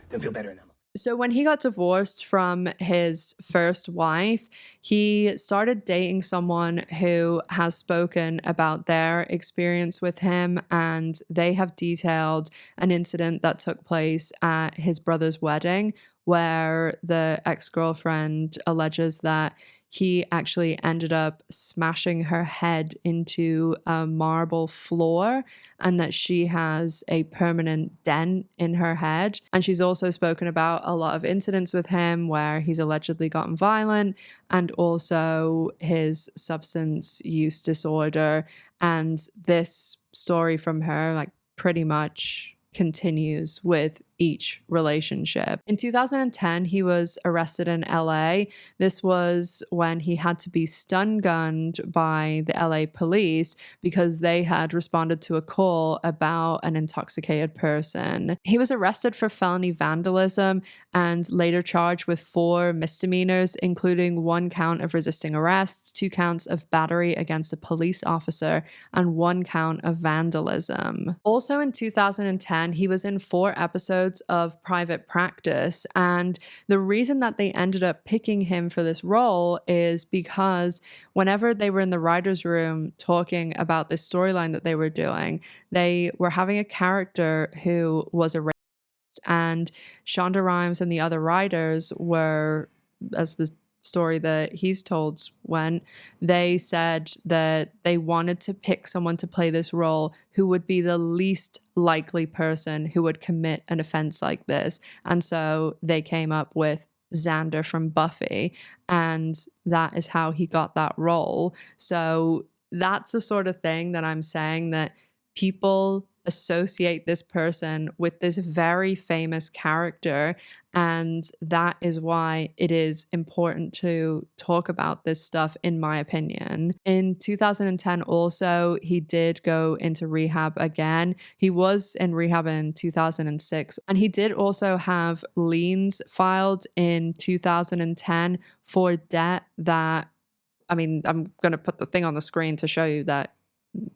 them feel better in that moment. So when he got divorced from his first wife, he started dating someone who has spoken about their experience with him, and they have detailed an incident that took place at his brother's wedding where the ex-girlfriend alleges that he actually ended up smashing her head into a marble floor, and that she has a permanent dent in her head. And she's also spoken about a lot of incidents with him where he's allegedly gotten violent, and also his substance use disorder. And this story from her, like, pretty much continues with each relationship. In 2010, he was arrested in LA. This was when he had to be stun gunned by the LA police because they had responded to a call about an intoxicated person. He was arrested for felony vandalism and later charged with 4 misdemeanors, including 1 count of resisting arrest, 2 counts of battery against a police officer, and 1 count of vandalism. Also in 2010, he was in 4 episodes of Private Practice, and the reason that they ended up picking him for this role is because whenever they were in the writer's room talking about this storyline that they were doing, they were having a character who was a rapist, and Shonda Rhimes and the other writers were, as the story that he's told went, they said that they wanted to pick someone to play this role who would be the least likely person who would commit an offense like this. And so they came up with Xander from Buffy, and that is how he got that role. So that's the sort of thing that I'm saying, that people associate this person with this very famous character, and that is why it is important to talk about this stuff, in my opinion. In 2010 also, he did go into rehab again. He was in rehab in 2006, and he did also have liens filed in 2010 for debt that, I mean, I'm going to put the thing on the screen to show you that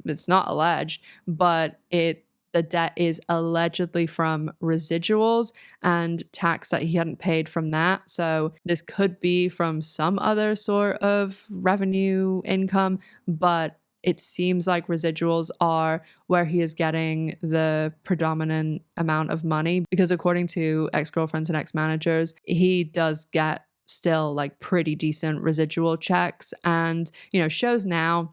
it's not alleged, but the debt is allegedly from residuals and tax that he hadn't paid from that. So this could be from some other sort of revenue income, but it seems like residuals are where he is getting the predominant amount of money, because according to ex-girlfriends and ex-managers, he does get still like pretty decent residual checks. And, you know, shows now,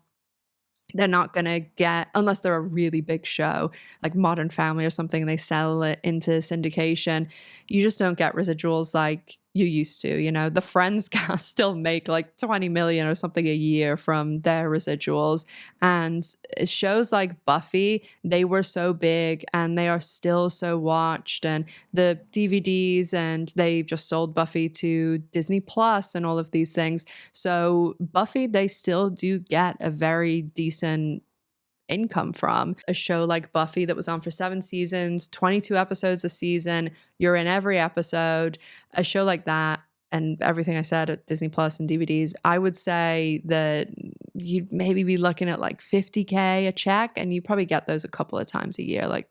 they're not going to get, unless they're a really big show like Modern Family or something, and they sell it into syndication, you just don't get residuals like you used to. You know, the Friends cast still make like 20 million or something a year from their residuals. And shows like Buffy, they were so big and they are still so watched. And the DVDs, and they just sold Buffy to Disney Plus and all of these things. So Buffy, they still do get a very decent income from. A show like Buffy that was on for 7 seasons, 22 episodes a season, you're in every episode. A show like that, and everything I said at Disney Plus and DVDs, I would say that you'd maybe be looking at like 50K a check, and you probably get those a couple of times a year, like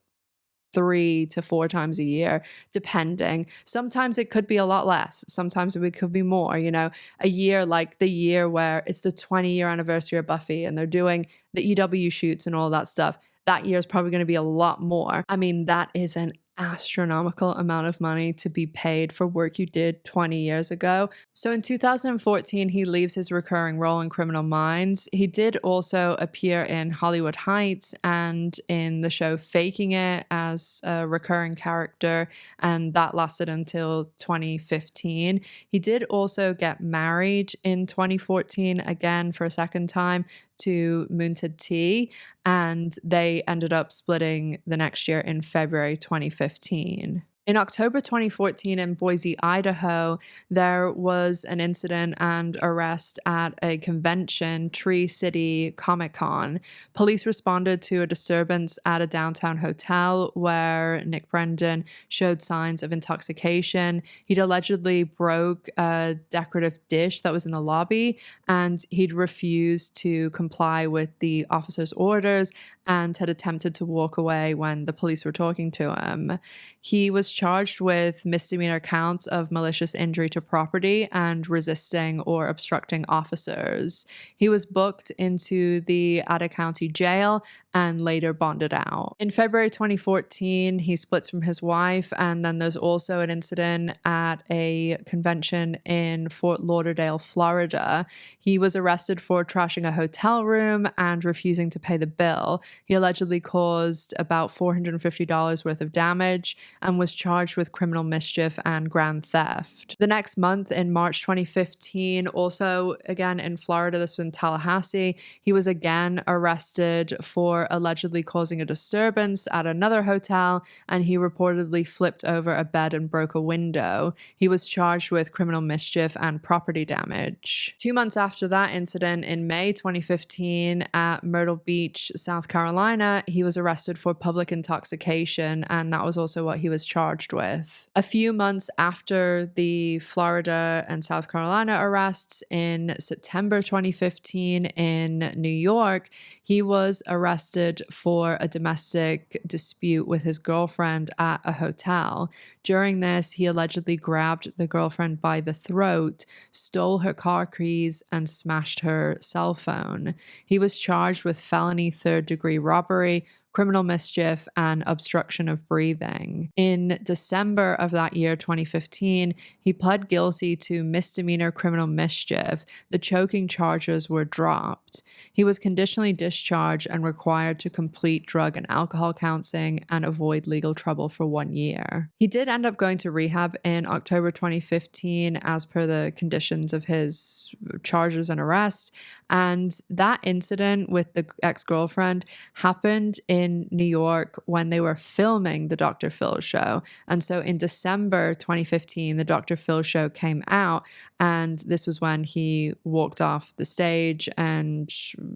3 to 4 times a year, depending. Sometimes it could be a lot less. Sometimes it could be more, you know, a year like the year where it's the 20-year anniversary of Buffy and they're doing the EW shoots and all that stuff. That year is probably going to be a lot more. I mean, that is an astronomical amount of money to be paid for work you did 20 years ago. So in 2014, he leaves his recurring role in Criminal Minds. He did also appear in Hollywood Heights and in the show Faking It as a recurring character, and that lasted until 2015. He did also get married in 2014 again for a second time to Moontid T, and they ended up splitting the next year in February 2015. In October 2014 in Boise, Idaho, there was an incident and arrest at a convention, Tree City Comic Con. Police responded to a disturbance at a downtown hotel where Nick Brendon showed signs of intoxication. He'd allegedly broke a decorative dish that was in the lobby, and he'd refused to comply with the officer's orders and had attempted to walk away when the police were talking to him. He was charged with misdemeanor counts of malicious injury to property and resisting or obstructing officers. He was booked into the Ada County Jail and later bonded out. In February 2014, he splits from his wife, and then there's also an incident at a convention in Fort Lauderdale, Florida. He was arrested for trashing a hotel room and refusing to pay the bill. He allegedly caused about $450 worth of damage and was charged with criminal mischief and grand theft. The next month, in March 2015, also again in Florida, this was in Tallahassee, he was again arrested for allegedly causing a disturbance at another hotel, and he reportedly flipped over a bed and broke a window. He was charged with criminal mischief and property damage. 2 months after that incident, in May 2015, at Myrtle Beach, South Carolina, he was arrested for public intoxication, and that was also what he was charged with. A few months after the Florida and South Carolina arrests, in September 2015 in New York, he was arrested for a domestic dispute with his girlfriend at a hotel. During this, he allegedly grabbed the girlfriend by the throat, stole her car keys, and smashed her cell phone. He was charged with felony third-degree robbery, criminal mischief, and obstruction of breathing. In December of that year, 2015, he pled guilty to misdemeanor criminal mischief. The choking charges were dropped. He was conditionally discharged and required to complete drug and alcohol counseling and avoid legal trouble for 1 year. He did end up going to rehab in October 2015 as per the conditions of his charges and arrest, and that incident with the ex-girlfriend happened in New York when they were filming the Dr. Phil show. And so in December 2015, the Dr. Phil show came out, and this was when he walked off the stage and,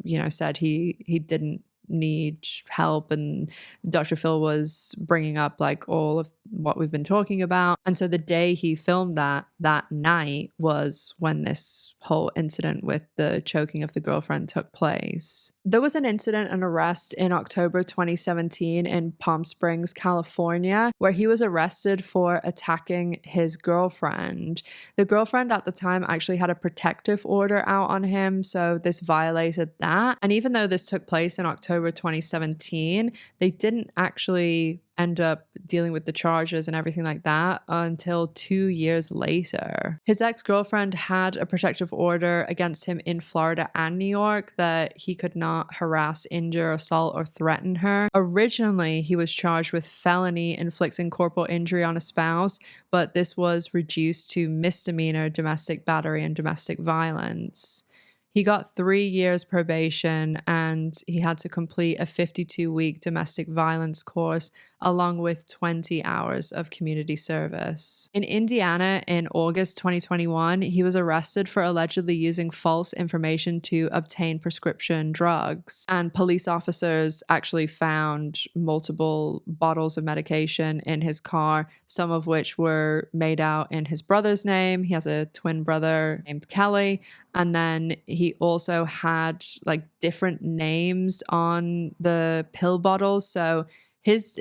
you know, said he didn't need help, and Dr. Phil was bringing up like all of what we've been talking about. And so the day he filmed that night was when this whole incident with the choking of the girlfriend took place. There was an incident and arrest in October 2017 in Palm Springs, California, where he was arrested for attacking his girlfriend. The girlfriend at the time actually had a protective order out on him, so this violated that. And even though this took place in October October 2017. They didn't actually end up dealing with the charges and everything like that until 2 years later. His ex-girlfriend had a protective order against him in Florida and New York that he could not harass, injure, assault, or threaten her. Originally, he was charged with felony inflicting corporal injury on a spouse, but this was reduced to misdemeanor domestic battery and domestic violence. He got 3 years probation and he had to complete a 52-week domestic violence course along with 20 hours of community service. In Indiana, in August 2021, he was arrested for allegedly using false information to obtain prescription drugs. And police officers actually found multiple bottles of medication in his car, some of which were made out in his brother's name. He has a twin brother named Kelly. And then he also had like different names on the pill bottles. So his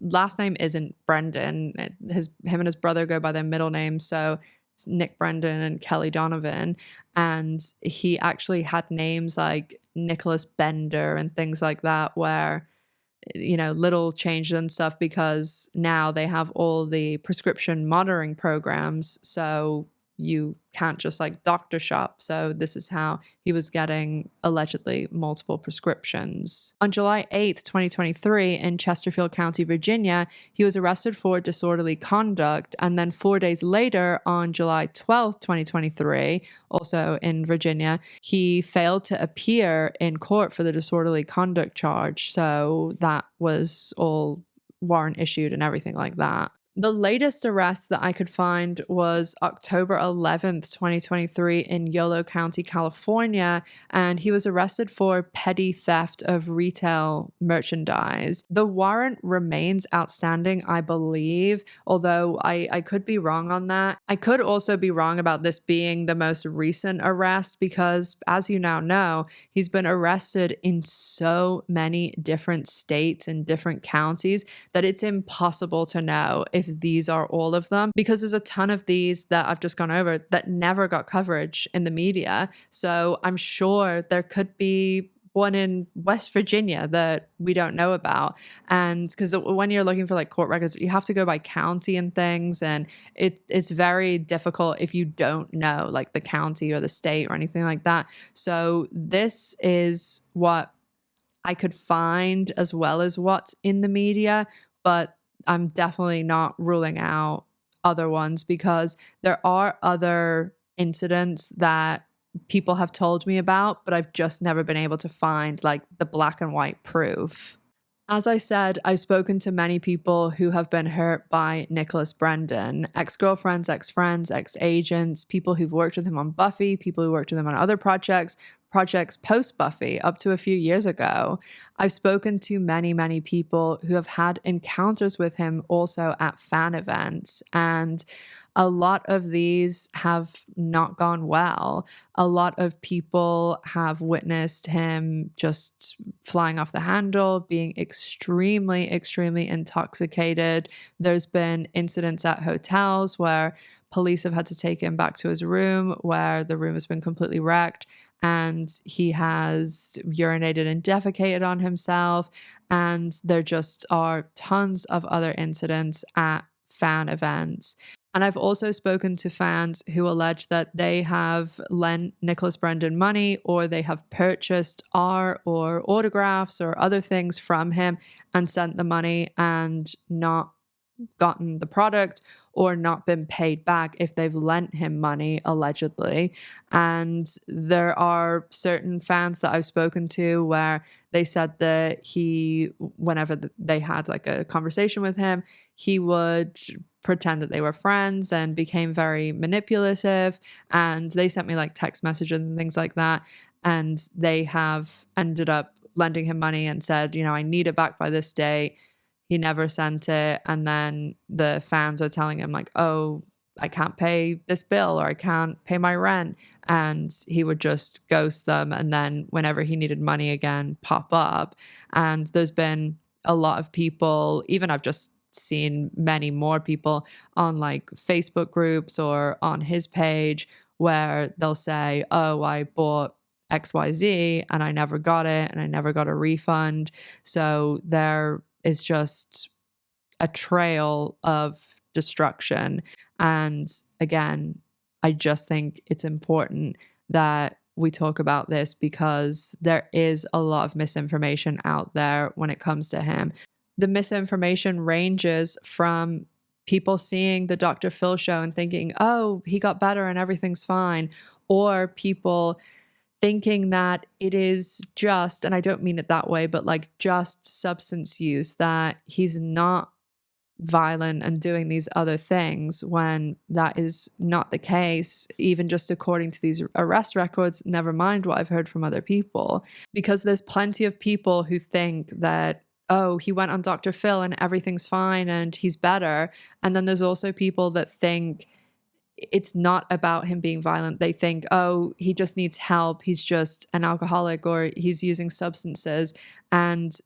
last name isn't Brendan. Him and his brother go by their middle names. So it's Nick Brendan and Kelly Donovan. And he actually had names like Nicholas Bender and things like that, where, you know, little changes and stuff, because now they have all the prescription monitoring programs. So you can't just like doctor shop. So this is how he was getting allegedly multiple prescriptions. On July 8th, 2023, in Chesterfield County, Virginia, he was arrested for disorderly conduct. And then 4 days later, on July 12th, 2023, also in Virginia, he failed to appear in court for the disorderly conduct charge. So that was all warrant issued and everything like that. The latest arrest that I could find was October 11th, 2023 in Yolo County, California, and he was arrested for petty theft of retail merchandise. The warrant remains outstanding, I believe, although I could be wrong on that. I could also be wrong about this being the most recent arrest because, as you now know, he's been arrested in so many different states and different counties that it's impossible to know if these are all of them, because there's a ton of these that I've just gone over that never got coverage in the media. So I'm sure there could be one in West Virginia that we don't know about. And because when you're looking for like court records, you have to go by county and things, and it's very difficult if you don't know like the county or the state or anything like that. So this is what I could find as well as what's in the media, but I'm definitely not ruling out other ones because there are other incidents that people have told me about, but I've just never been able to find like the black and white proof. As I said, I've spoken to many people who have been hurt by Nicholas Brendan, ex-girlfriends, ex-friends, ex-agents, people who've worked with him on Buffy, people who worked with him on other projects post-Buffy up to a few years ago. I've spoken to many, many people who have had encounters with him also at fan events, and a lot of these have not gone well. A lot of people have witnessed him just flying off the handle, being extremely, extremely intoxicated. There's been incidents at hotels where police have had to take him back to his room, where the room has been completely wrecked, and he has urinated and defecated on himself. And there just are tons of other incidents at fan events. And I've also spoken to fans who allege that they have lent Nicholas Brendan money, or they have purchased art or autographs or other things from him and sent the money and not gotten the product or not been paid back if they've lent him money, allegedly. And there are certain fans that I've spoken to where they said that he, whenever they had like a conversation with him, he would pretend that they were friends and became very manipulative. And they sent me like text messages and things like that. And they have ended up lending him money and said, you know, I need it back by this date. He never sent it. And then the fans are telling him like, oh, I can't pay this bill, or I can't pay my rent. And he would just ghost them. And then whenever he needed money again, pop up. And there's been a lot of people, even I've just seen many more people on like Facebook groups or on his page where they'll say, oh, I bought XYZ and I never got it and I never got a refund. So there is just a trail of destruction. And again, I just think it's important that we talk about this because there is a lot of misinformation out there when it comes to him. The misinformation ranges from people seeing the Dr. Phil show and thinking, oh, he got better and everything's fine, or people thinking that it is just, and I don't mean it that way, but like just substance use, that he's not violent and doing these other things, when that is not the case, even just according to these arrest records, never mind what I've heard from other people. Because there's plenty of people who think that, oh, he went on Dr. Phil and everything's fine and he's better. And then there's also people that think it's not about him being violent. They think, oh, he just needs help, he's just an alcoholic, or he's using substances. And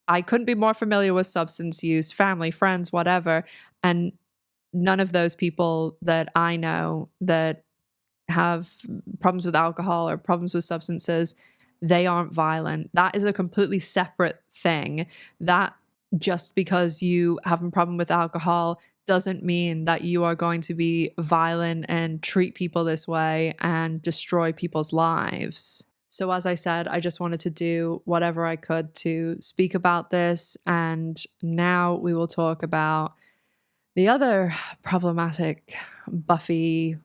I couldn't be more familiar with substance use, family, friends, whatever. And none of those people that I know that have problems with alcohol or problems with substances, they aren't violent. That is a completely separate thing. That just because you have a problem with alcohol doesn't mean that you are going to be violent and treat people this way and destroy people's lives. So as I said, I just wanted to do whatever I could to speak about this. And now we will talk about the other problematic Buffy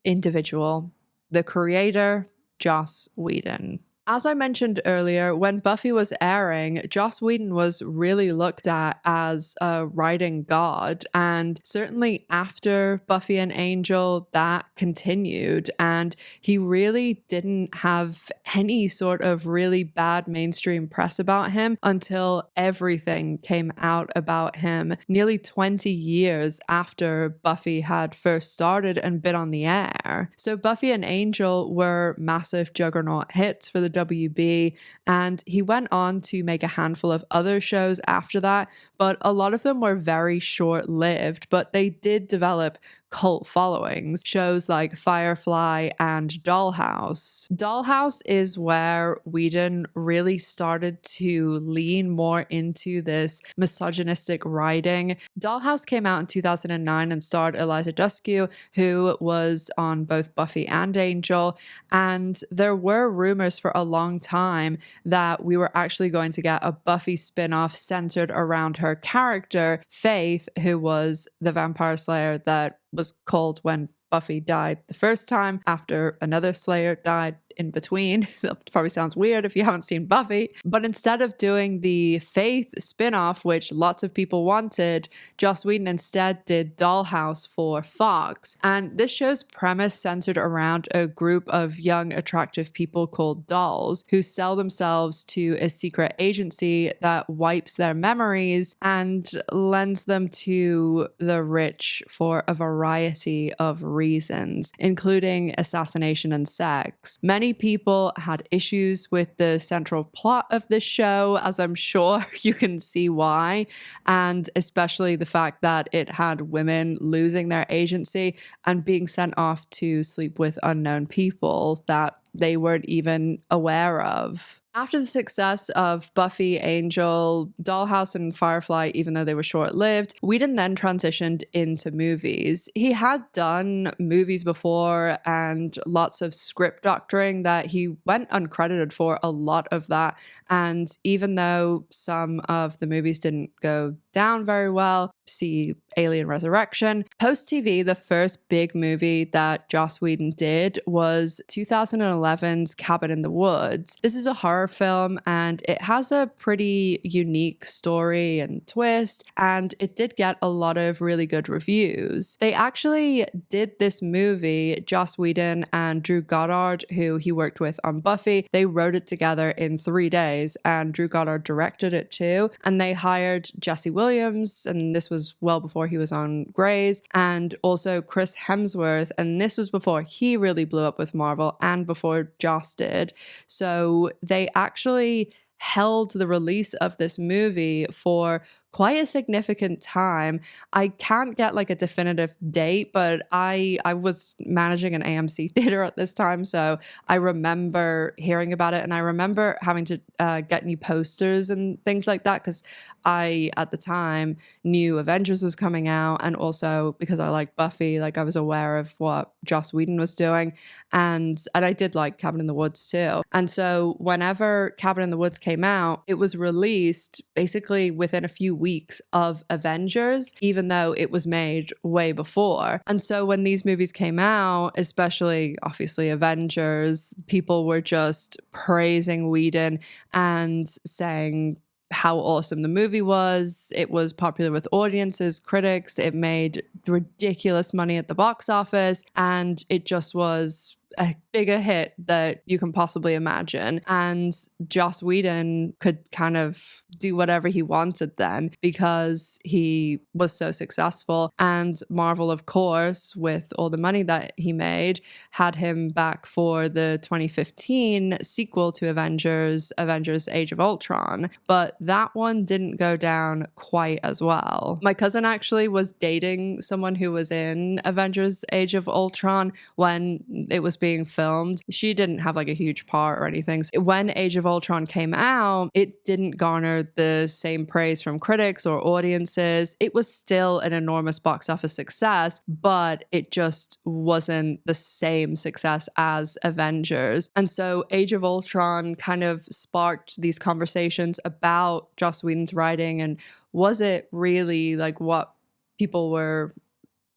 individual, the creator, Joss Whedon. As I mentioned earlier, when Buffy was airing, Joss Whedon was really looked at as a writing god, and certainly after Buffy and Angel, that continued, and he really didn't have any sort of really bad mainstream press about him until everything came out about him nearly 20 years after Buffy had first started and been on the air. So Buffy and Angel were massive juggernaut hits for the WB, and he went on to make a handful of other shows after that, but a lot of them were very short-lived, but they did develop cult followings. Shows like Firefly and Dollhouse. Dollhouse is where Whedon really started to lean more into this misogynistic writing. Dollhouse came out in 2009 and starred Eliza Dushku, who was on both Buffy and Angel, and there were rumors for a long time that we were actually going to get a Buffy spin-off centered around her character, Faith, who was the vampire slayer that was called when Buffy died the first time, after another Slayer died in between. That probably sounds weird if you haven't seen Buffy. But instead of doing the Faith spin-off, which lots of people wanted, Joss Whedon instead did Dollhouse for Fox. And this show's premise centered around a group of young, attractive people called dolls who sell themselves to a secret agency that wipes their memories and lends them to the rich for a variety of reasons, including assassination and sex. Many people had issues with the central plot of this show, as I'm sure you can see why, and especially the fact that it had women losing their agency and being sent off to sleep with unknown people that they weren't even aware of. After the success of Buffy, Angel, Dollhouse, and Firefly, even though they were short-lived, Whedon then transitioned into movies. He had done movies before and lots of script doctoring that he went uncredited for a lot of that. And even though some of the movies didn't go down very well, see Alien Resurrection, post-TV, the first big movie that Joss Whedon did was 2011's Cabin in the Woods. This is a horror film and it has a pretty unique story and twist, and it did get a lot of really good reviews. They actually did this movie, Joss Whedon and Drew Goddard, who he worked with on Buffy, they wrote it together in 3 days, and Drew Goddard directed it too, and they hired Jesse Williams, and this was well before he was on Grey's, and also Chris Hemsworth, and this was before he really blew up with Marvel and before Joss did. So they actually held the release of this movie for quite a significant time. I can't get like a definitive date, but I was managing an AMC theater at this time, so I remember hearing about it, and I remember having to get new posters and things like that, because I at the time knew Avengers was coming out, and also because I liked Buffy, like I was aware of what Joss Whedon was doing, and I did like Cabin in the Woods too. And so whenever Cabin in the Woods came out, it was released basically within a few weeks of Avengers, even though it was made way before. And so when these movies came out, especially obviously Avengers, people were just praising Whedon and saying how awesome the movie was. It was popular with audiences, critics. It made ridiculous money at the box office, and it just was a bigger hit that you can possibly imagine. And Joss Whedon could kind of do whatever he wanted then because he was so successful. And Marvel, of course, with all the money that he made, had him back for the 2015 sequel to Avengers, Age of Ultron. But that one didn't go down quite as well. My cousin actually was dating someone who was in Avengers Age of Ultron when it was being filmed. She didn't have like a huge part or anything. So when Age of Ultron came out, it didn't garner the same praise from critics or audiences. It was still an enormous box office success, but it just wasn't the same success as Avengers. And so Age of Ultron kind of sparked these conversations about Joss Whedon's writing, and was it really like what people were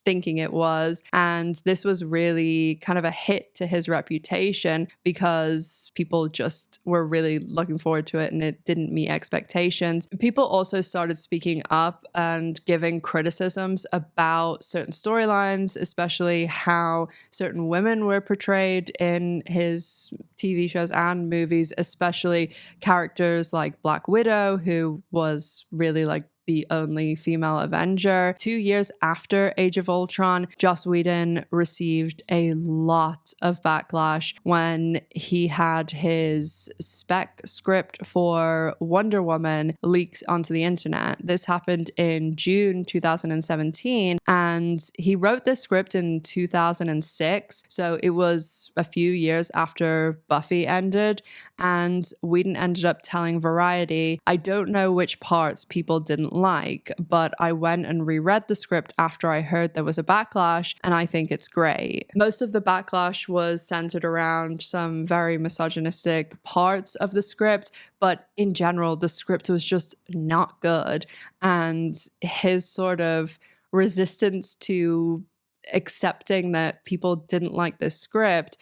thinking it was? And this was really kind of a hit to his reputation because people just were really looking forward to it, and it didn't meet expectations. People also started speaking up and giving criticisms about certain storylines, especially how certain women were portrayed in his TV shows and movies, especially characters like Black Widow, who was really like the only female Avenger. 2 years after Age of Ultron, Joss Whedon received a lot of backlash when he had his spec script for Wonder Woman leaked onto the internet. This happened in June 2017, and he wrote this script in 2006, so it was a few years after Buffy ended, and Whedon ended up telling Variety, "I don't know which parts people didn't like, but I went and reread the script after I heard there was a backlash, and I think it's great." Most of the backlash was centered around some very misogynistic parts of the script, but in general, the script was just not good. And his sort of resistance to accepting that people didn't like this script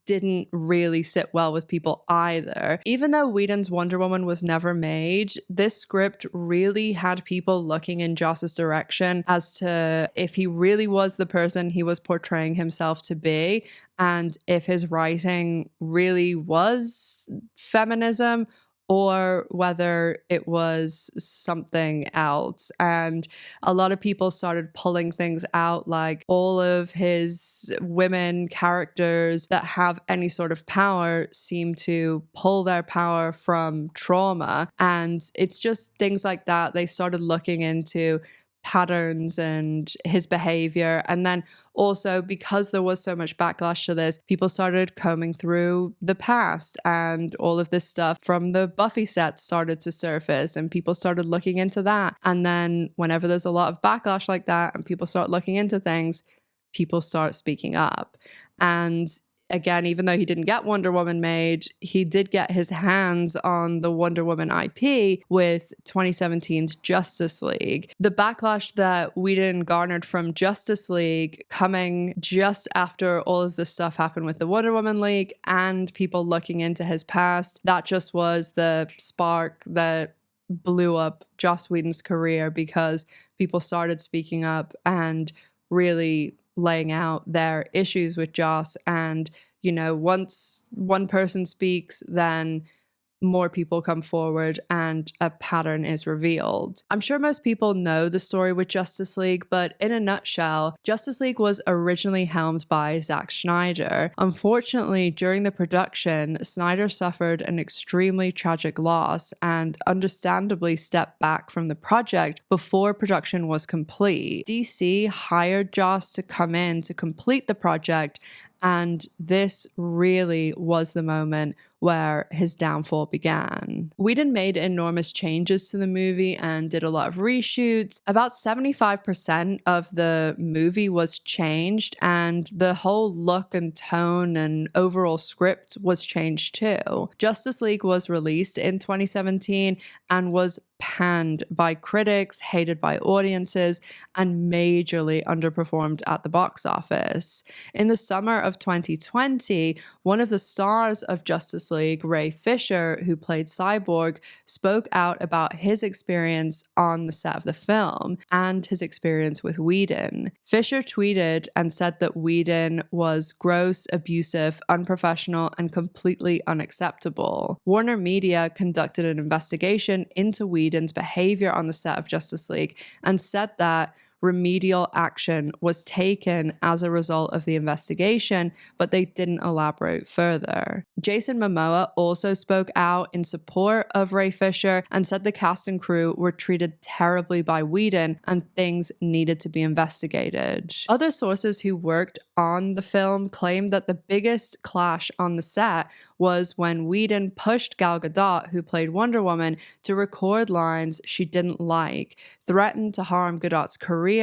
didn't really sit well with people either. Even though Whedon's Wonder Woman was never made, this script really had people looking in Joss's direction as to if he really was the person he was portraying himself to be, and if his writing really was feminism, or whether it was something else. And a lot of people started pulling things out, like all of his women characters that have any sort of power seem to pull their power from trauma. And it's just things like that. They started looking into patterns and his behavior. And then also, because there was so much backlash to this, people started combing through the past, and all of this stuff from the Buffy set started to surface, and people started looking into that. And then whenever there's a lot of backlash like that and people start looking into things, people start speaking up. And again, even though he didn't get Wonder Woman made, he did get his hands on the Wonder Woman IP with 2017's Justice League. The backlash that Whedon garnered from Justice League, coming just after all of this stuff happened with the Wonder Woman league and people looking into his past, that just was the spark that blew up Joss Whedon's career, because people started speaking up and really laying out their issues with Joss. And, you know, once one person speaks, then more people come forward and a pattern is revealed. I'm sure most people know the story with Justice League, but in a nutshell, Justice League was originally helmed by Zack Snyder. Unfortunately, during the production, Snyder suffered an extremely tragic loss and understandably stepped back from the project before production was complete. DC hired Joss to come in to complete the project, and this really was the moment where his downfall began. Whedon made enormous changes to the movie and did a lot of reshoots. About 75% of the movie was changed, and the whole look and tone and overall script was changed too. Justice League was released in 2017 and was panned by critics, hated by audiences, and majorly underperformed at the box office. In the summer of 2020, one of the stars of Justice League, Ray Fisher, who played Cyborg, spoke out about his experience on the set of the film and his experience with Whedon. Fisher tweeted and said that Whedon was gross, abusive, unprofessional, and completely unacceptable. Warner Media conducted an investigation into Whedon's behavior on the set of Justice League and said that remedial action was taken as a result of the investigation, but they didn't elaborate further. Jason Momoa also spoke out in support of Ray Fisher and said the cast and crew were treated terribly by Whedon and things needed to be investigated. Other sources who worked on the film claimed that the biggest clash on the set was when Whedon pushed Gal Gadot, who played Wonder Woman, to record lines she didn't like, threatened to harm Gadot's career,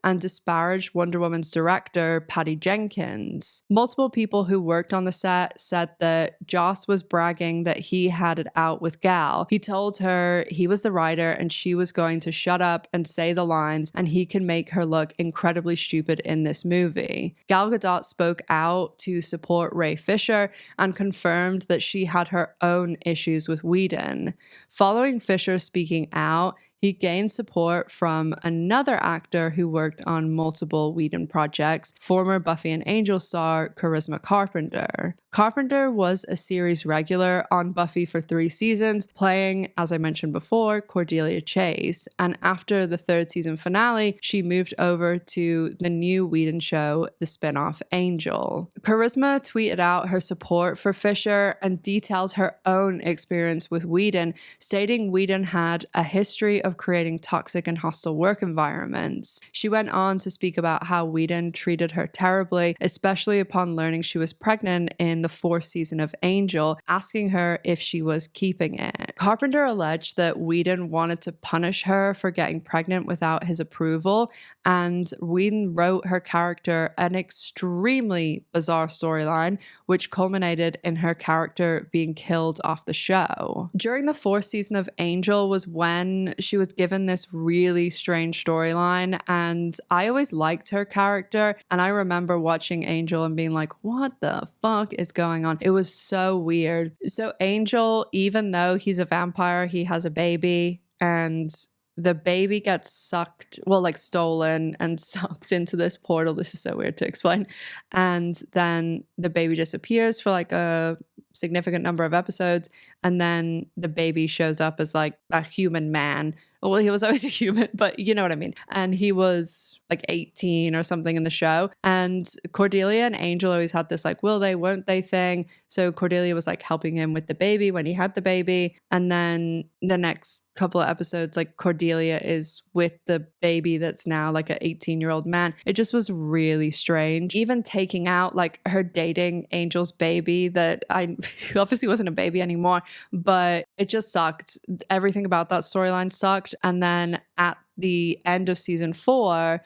and disparaged Wonder Woman's director, Patty Jenkins. Multiple people who worked on the set said that Joss was bragging that he had it out with Gal. He told her he was the writer and she was going to shut up and say the lines, and he can make her look incredibly stupid in this movie. Gal Gadot spoke out to support Ray Fisher and confirmed that she had her own issues with Whedon. Following Fisher speaking out, he gained support from another actor who worked on multiple Whedon projects, former Buffy and Angel star Charisma Carpenter. Carpenter was a series regular on Buffy for 3 seasons, playing, as I mentioned before, Cordelia Chase, and after the 3rd season finale, she moved over to the new Whedon show, the spin-off Angel. Charisma tweeted out her support for Fisher and detailed her own experience with Whedon, stating Whedon had a history of creating toxic and hostile work environments. She went on to speak about how Whedon treated her terribly, especially upon learning she was pregnant in the 4th season of Angel, asking her if she was keeping it. Carpenter alleged that Whedon wanted to punish her for getting pregnant without his approval, and Whedon wrote her character an extremely bizarre storyline, which culminated in her character being killed off the show. During the 4th season of Angel was when she was given this really strange storyline, and I always liked her character, and I remember watching Angel and being like, what the fuck is going on? It was so weird. So Angel, even though he's a vampire, he has a baby, and the baby gets sucked, well, like stolen and sucked into this portal. This is so weird to explain. And then the baby disappears for like a significant number of episodes, and then the baby shows up as like a human man. Well, he was always a human, but you know what I mean. And he was like 18 or something in the show. And Cordelia and Angel always had this like, will they, won't they thing. So Cordelia was like helping him with the baby when he had the baby. And then the next couple of episodes, like Cordelia is with the baby that's now like an 18-year-old man. It just was really strange. Even taking out like her dating Angel's baby that he obviously wasn't a baby anymore, but it just sucked. Everything about that storyline sucked. And then at the end of season 4,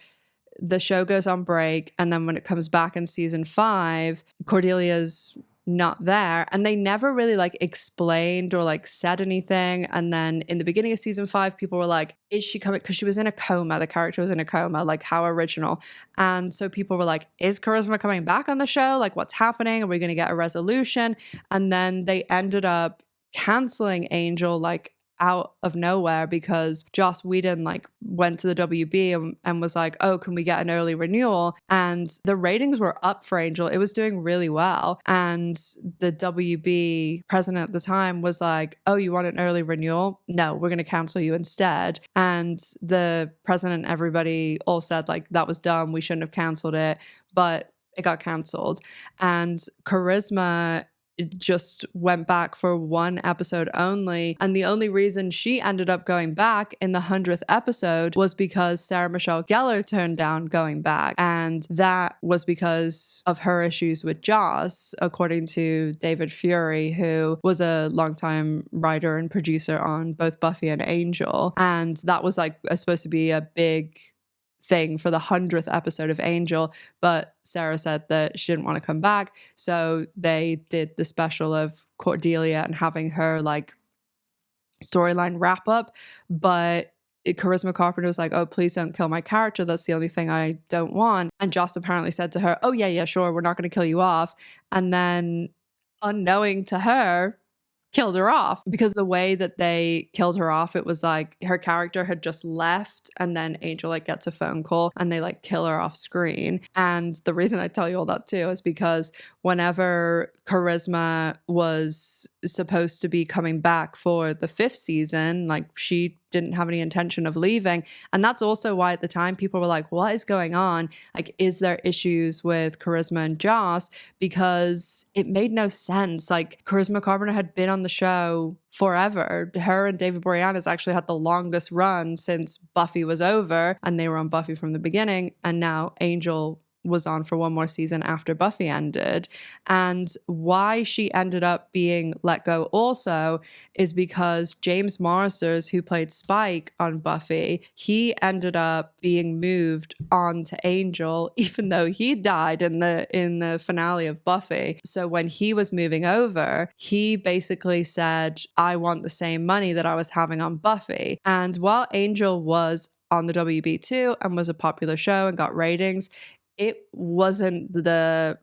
the show goes on break. And then when it comes back in season 5, Cordelia's not there, and they never really like explained or like said anything. And then in the beginning of season 5, people were like, is she coming? Because she was in a coma, the character was in a coma, like how original. And so people were like, is Charisma coming back on the show? Like, what's happening? Are we going to get a resolution? And then they ended up canceling Angel like out of nowhere because Joss Whedon like went to the WB and was like, oh, can we get an early renewal? And the ratings were up for Angel. It was doing really well. And the WB president at the time was like, oh, you want an early renewal? No, we're going to cancel you instead. And the president, everybody all said like, that was dumb. We shouldn't have canceled it. But it got canceled. And Charisma just went back for one episode only. And the only reason she ended up going back in the 100th episode was because Sarah Michelle Gellar turned down going back. And that was because of her issues with Joss, according to David Fury, who was a longtime writer and producer on both Buffy and Angel. And that was like supposed to be a big thing for the 100th episode of Angel, but Sarah said that she didn't want to come back, so they did the special of Cordelia and having her like storyline wrap up. But Charisma Carpenter was like, oh, please don't kill my character, that's the only thing I don't want. And Joss apparently said to her, oh yeah, sure, we're not going to kill you off. And then unknowing to her, killed her off, because the way that they killed her off, it was like her character had just left and then Angel like gets a phone call and they like kill her off screen. And the reason I tell you all that too is because whenever Charisma was supposed to be coming back for the 5th season, like she didn't have any intention of leaving. And that's also why at the time people were like, what is going on? Like, is there issues with Charisma and Joss? Because it made no sense. Like, Charisma Carpenter had been on the show forever. Her and David Boreanaz actually had the longest run since Buffy was over, and they were on Buffy from the beginning. And now Angel was on for one more season after Buffy ended. And why she ended up being let go also is because James Marsters, who played Spike on Buffy, he ended up being moved on to Angel, even though he died in the finale of Buffy. So when he was moving over, he basically said, I want the same money that I was having on Buffy. And while Angel was on the WB too and was a popular show and got ratings, it wasn't the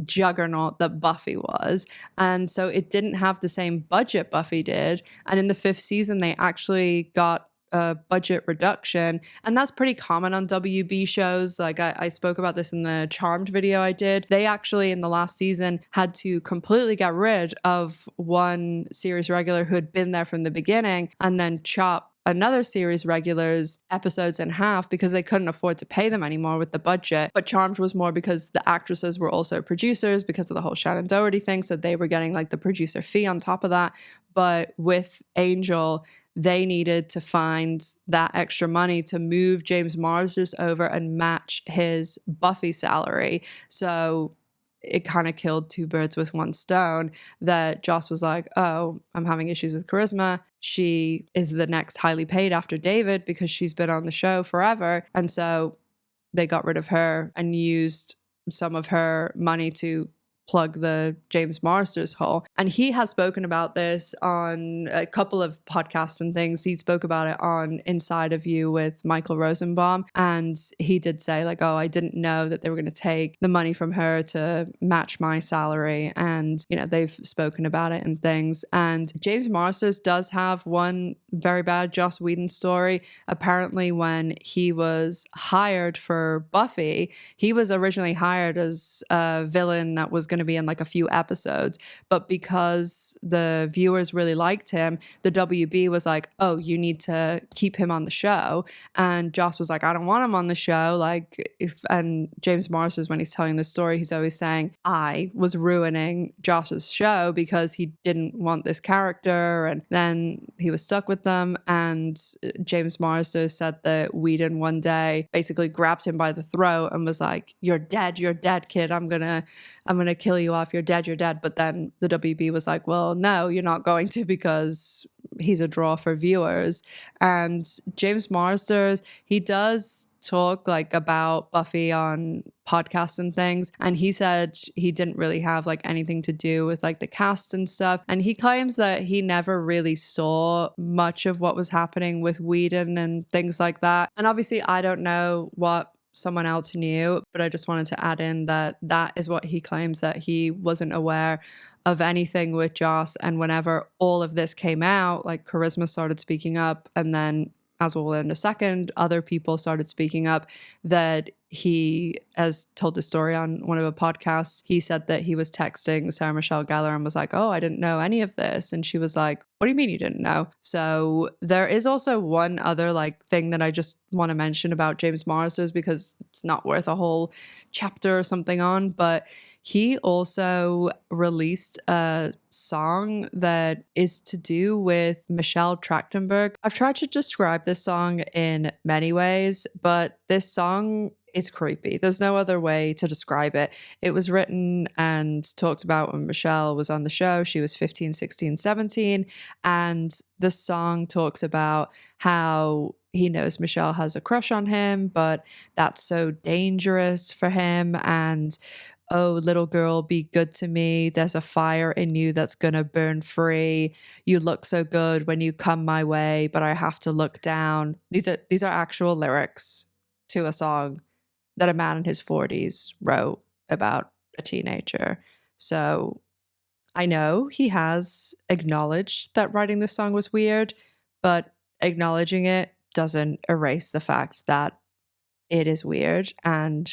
juggernaut that Buffy was. And so it didn't have the same budget Buffy did. And in the 5th season, they actually got a budget reduction. And that's pretty common on WB shows. Like I spoke about this in the Charmed video I did. They actually, in the last season, had to completely get rid of one series regular who had been there from the beginning and then chop another series regular's episodes in half because they couldn't afford to pay them anymore with the budget. But Charmed was more because the actresses were also producers because of the whole Shannon Doherty thing, so they were getting like the producer fee on top of that. But with Angel, they needed to find that extra money to move James Marsters over and match his Buffy salary. So it kind of killed two birds with one stone, that Joss was like, oh, I'm having issues with Charisma. She is the next highly paid after David because she's been on the show forever. And so they got rid of her and used some of her money to plug the James Marsters hole. And he has spoken about this on a couple of podcasts and things. He spoke about it on Inside of You with Michael Rosenbaum. And he did say like, oh, I didn't know that they were going to take the money from her to match my salary. And, you know, they've spoken about it and things. And James Marsters does have one very bad Joss Whedon story. Apparently when he was hired for Buffy, he was originally hired as a villain that was going to be in like a few episodes, but because the viewers really liked him, the WB was like, oh, you need to keep him on the show. And Joss was like, I don't want him on the show. And James Marsters, when he's telling the story, he's always saying, I was ruining Joss's show because he didn't want this character, and then he was stuck with them. And James Marsters said that Whedon one day basically grabbed him by the throat and was like, you're dead, kid. I'm gonna kill you off. You're dead. But then the WB was like, well, no, you're not going to, because he's a draw for viewers. And James Marsters, he does talk like about Buffy on podcasts and things, and he said he didn't really have like anything to do with like the cast and stuff. And he claims that he never really saw much of what was happening with Whedon and things like that. And obviously I don't know what someone else knew, but I just wanted to add in that that is what he claims, that he wasn't aware of anything with Joss. And whenever all of this came out, like Charisma started speaking up, and then, as we'll learn in a second, other people started speaking up, that he has told the story on one of the podcasts. He said that he was texting Sarah Michelle Gellar and was like, oh, I didn't know any of this. And she was like, what do you mean you didn't know? So there is also one other like thing that I just want to mention about James Marsters, because it's not worth a whole chapter or something on, but he also released a song that is to do with Michelle Trachtenberg. I've tried to describe this song in many ways, but this song is creepy. There's no other way to describe it. It was written and talked about when Michelle was on the show. She was 15, 16, 17. And the song talks about how he knows Michelle has a crush on him, but that's so dangerous for him. And oh, little girl, be good to me. There's a fire in you that's gonna burn free. You look so good when you come my way, but I have to look down. These are actual lyrics to a song that a man in his 40s wrote about a teenager. So I know he has acknowledged that writing this song was weird, but acknowledging it doesn't erase the fact that it is weird and,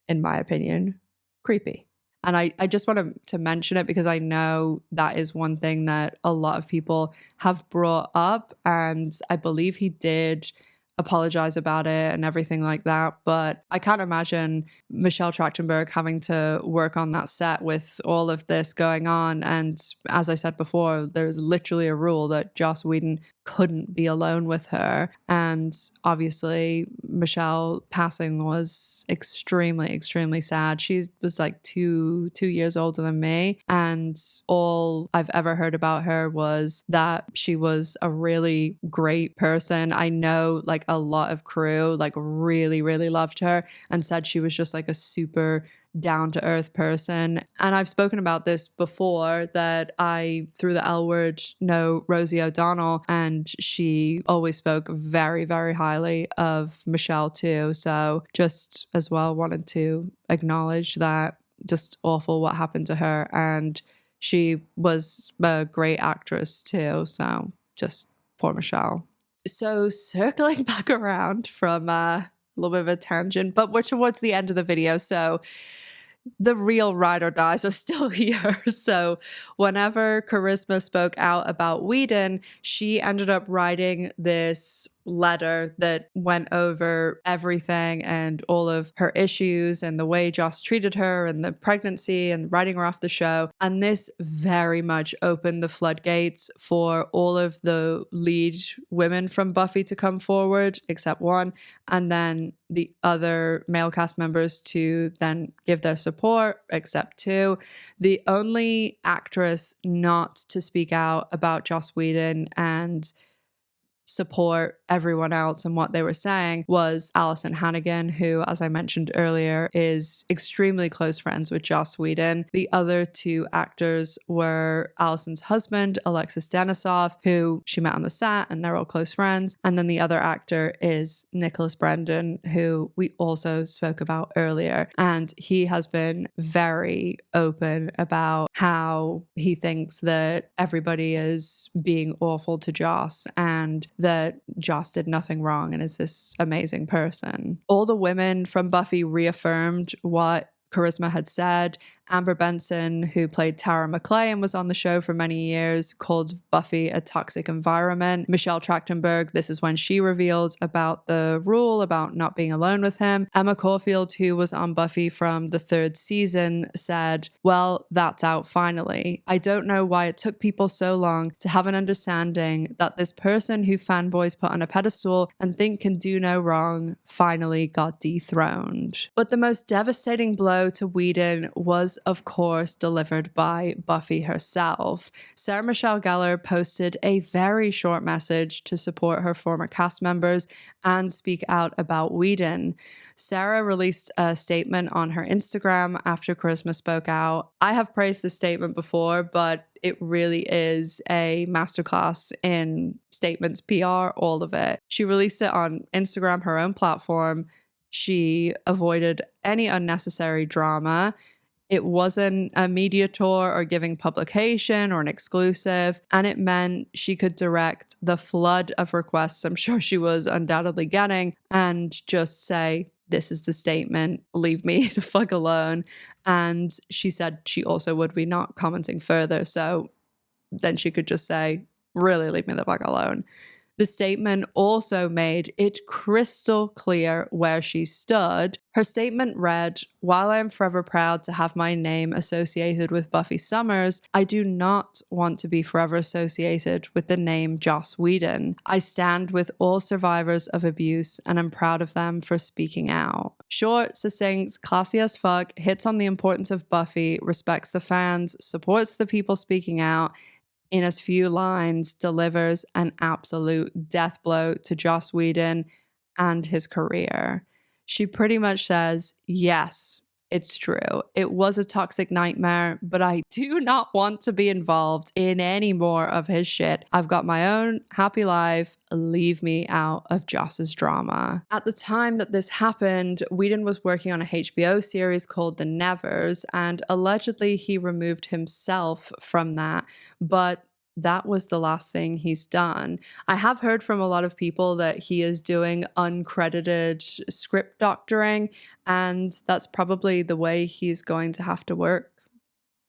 in my opinion, creepy. And I just wanted to mention it because I know that is one thing that a lot of people have brought up, and I believe he did apologize about it and everything like that. But I can't imagine Michelle Trachtenberg having to work on that set with all of this going on. And as I said before, there's literally a rule that Joss Whedon couldn't be alone with her. And obviously Michelle passing was extremely, extremely sad. She was like two years older than me. And all I've ever heard about her was that she was a really great person. I know like a lot of crew like really, really loved her and said she was just like a super down-to-earth person. And I've spoken about this before, that I, through the L word, know Rosie O'Donnell, and she always spoke very, very highly of Michelle too. So just as well wanted to acknowledge that. Just awful what happened to her, and she was a great actress too. So just poor Michelle. So circling back around from a little bit of a tangent, but we're towards the end of the video, so the real ride or dies are still here. So whenever Charisma spoke out about Whedon, she ended up writing this letter that went over everything and all of her issues and the way Joss treated her and the pregnancy and writing her off the show. And this very much opened the floodgates for all of the lead women from Buffy to come forward, except one, and then the other male cast members to then give their support, except two. The only actress not to speak out about Joss Whedon and support everyone else and what they were saying was Alison Hannigan, who, as I mentioned earlier, is extremely close friends with Joss Whedon. The other two actors were Alison's husband, Alexis Denisov, who she met on the set and they're all close friends. And then the other actor is Nicholas Brendon, who we also spoke about earlier. And he has been very open about how he thinks that everybody is being awful to Joss and that Joss did nothing wrong and is this amazing person. All the women from Buffy reaffirmed what Charisma had said. Amber Benson, who played Tara McClay and was on the show for many years, called Buffy a toxic environment. Michelle Trachtenberg, this is when she revealed about the rule about not being alone with him. Emma Caulfield, who was on Buffy from the 3rd season, said, well, that's out finally. I don't know why it took people so long to have an understanding that this person who fanboys put on a pedestal and think can do no wrong finally got dethroned. But the most devastating blow to Whedon was, of course, delivered by Buffy herself. Sarah Michelle Gellar posted a very short message to support her former cast members and speak out about Whedon. Sarah released a statement on her Instagram after Charisma spoke out. I have praised this statement before, but it really is a masterclass in statements, PR, all of it. She released it on Instagram, her own platform. She avoided any unnecessary drama. It wasn't a media tour or giving publication or an exclusive, and it meant she could direct the flood of requests I'm sure she was undoubtedly getting and just say, this is the statement, leave me the fuck alone. And she said she also would be not commenting further, so then she could just say, really leave me the fuck alone. The statement also made it crystal clear where she stood. Her statement read, "While I am forever proud to have my name associated with Buffy Summers, I do not want to be forever associated with the name Joss Whedon. I stand with all survivors of abuse and I'm proud of them for speaking out." Short, succinct, classy as fuck, hits on the importance of Buffy, respects the fans, supports the people speaking out, in as few lines, delivers an absolute death blow to Joss Whedon and his career. She pretty much says, yes, it's true. It was a toxic nightmare, but I do not want to be involved in any more of his shit. I've got my own happy life. Leave me out of Joss's drama. At the time that this happened, Whedon was working on a HBO series called The Nevers, and allegedly he removed himself from that, but that was the last thing he's done. I have heard from a lot of people that he is doing uncredited script doctoring, and that's probably the way he's going to have to work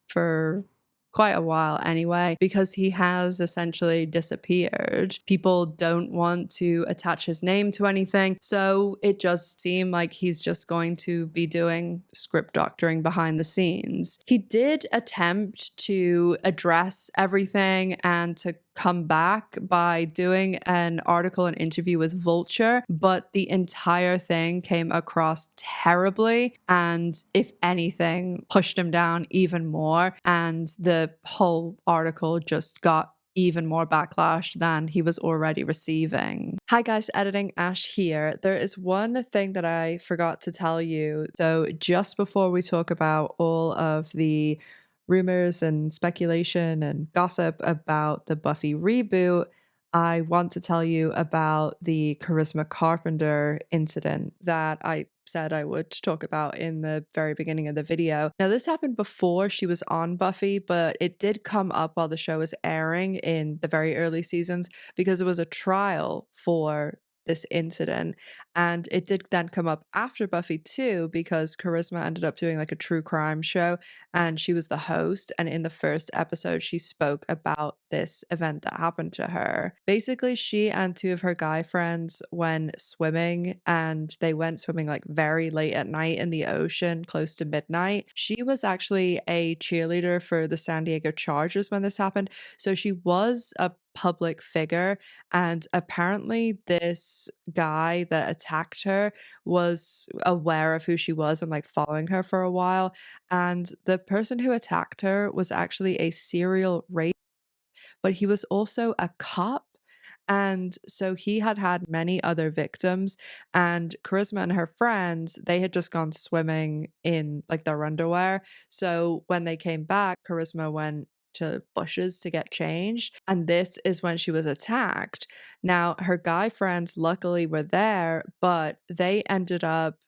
for quite a while anyway, because he has essentially disappeared. People don't want to attach his name to anything, so it just seemed like he's just going to be doing script doctoring behind the scenes. He did attempt to address everything and to come back by doing an article and interview with Vulture, but the entire thing came across terribly and, if anything, pushed him down even more, and the whole article just got even more backlash than he was already receiving. Hi guys, Editing Ash here. There is one thing that I forgot to tell you. So just before we talk about all of the rumors and speculation and gossip about the Buffy reboot, I want to tell you about the Charisma Carpenter incident that I said I would talk about in the very beginning of the video. Now, this happened before she was on Buffy, but it did come up while the show was airing in the very early seasons because it was a trial for this incident, and it did then come up after Buffy too, because Charisma ended up doing like a true crime show and she was the host, and in the first episode she spoke about this event that happened to her. Basically, she and two of her guy friends went swimming, and they went swimming like very late at night in the ocean, close to midnight. She was actually a cheerleader for the San Diego Chargers when this happened, so she was a public figure, and apparently this guy that attacked her was aware of who she was and like following her for a while, and the person who attacked her was actually a serial rapist, but he was also a cop. And so he had had many other victims, and Charisma and her friends, they had just gone swimming in like their underwear. So when they came back, Charisma went to bushes to get changed, and this is when she was attacked. Now, her guy friends luckily were there, but they ended up,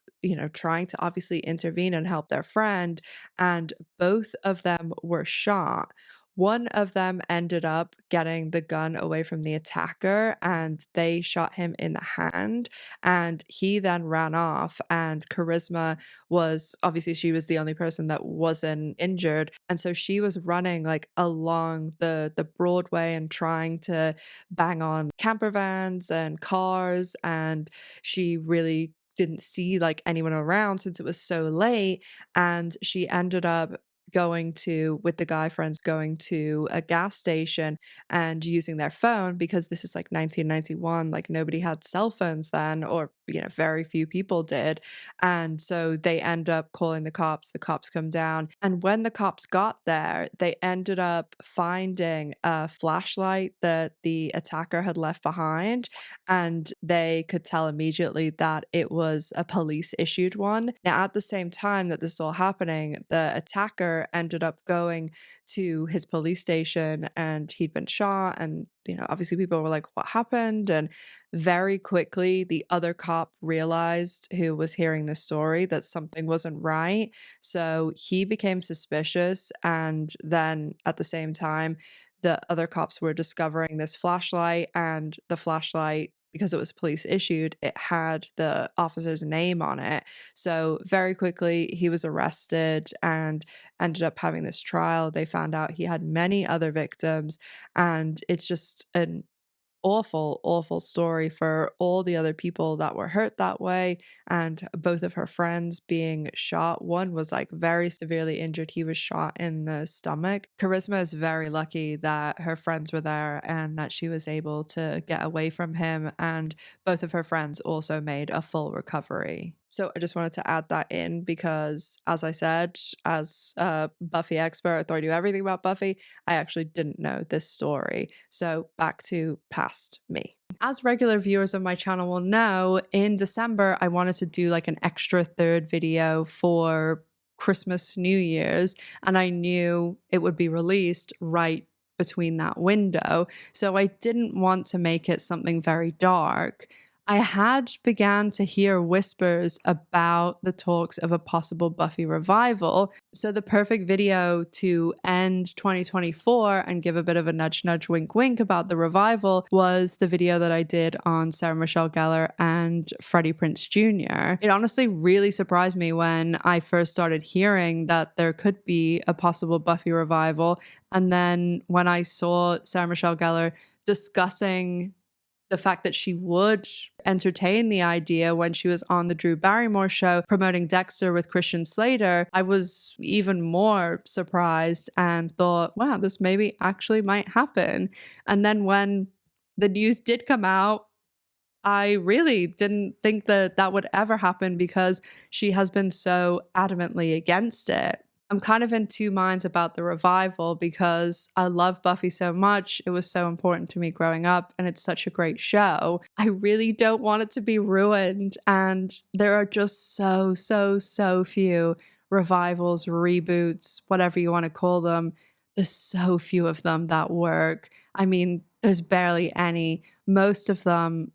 trying to obviously intervene and help their friend, and both of them were shot. One of them ended up getting the gun away from the attacker, and they shot him in the hand, and he then ran off, and Charisma was, obviously she was the only person that wasn't injured, and so she was running like along the Broadway and trying to bang on camper vans and cars, and she really didn't see like anyone around since it was so late, and she ended up with the guy friends, going to a gas station and using their phone, because this is like 1991, like nobody had cell phones then, or very few people did. And so they end up calling the cops come down, and when the cops got there, they ended up finding a flashlight that the attacker had left behind, and they could tell immediately that it was a police issued one. Now, at the same time that this is all happening, the attacker Xander ended up going to his police station and he'd been shot, and obviously people were like, what happened? And very quickly the other cop realized, who was hearing the story, that something wasn't right. So he became suspicious, and then at the same time the other cops were discovering this flashlight, and the flashlight, because it was police issued, it had the officer's name on it. So very quickly he was arrested and ended up having this trial. They found out he had many other victims, and it's just an awful story for all the other people that were hurt that way, and both of her friends being shot. One was like very severely injured. He was shot in the stomach. Charisma is very lucky that her friends were there and that she was able to get away from him, and both of her friends also made a full recovery. So I just wanted to add that in because, as I said, as a Buffy expert, though I knew everything about Buffy, I actually didn't know this story. So back to past me. As regular viewers of my channel will know, in December, I wanted to do like an extra third video for Christmas, New Year's, and I knew it would be released right between that window. So I didn't want to make it something very dark. I had began to hear whispers about the talks of a possible Buffy revival, so the perfect video to end 2024 and give a bit of a nudge nudge wink wink about the revival was the video that I did on Sarah Michelle Gellar and Freddie Prinze Jr. It honestly really surprised me when I first started hearing that there could be a possible Buffy revival, and then when I saw Sarah Michelle Gellar discussing the fact that she would entertain the idea when she was on the Drew Barrymore show promoting Dexter with Christian Slater, I was even more surprised and thought, wow, this maybe actually might happen. And then when the news did come out, I really didn't think that that would ever happen because she has been so adamantly against it. I'm kind of in two minds about the revival because I love Buffy so much. It was so important to me growing up, and it's such a great show. I really don't want it to be ruined, and there are just so few revivals, reboots, whatever you want to call them. There's so few of them that work. I mean, there's barely any. Most of them,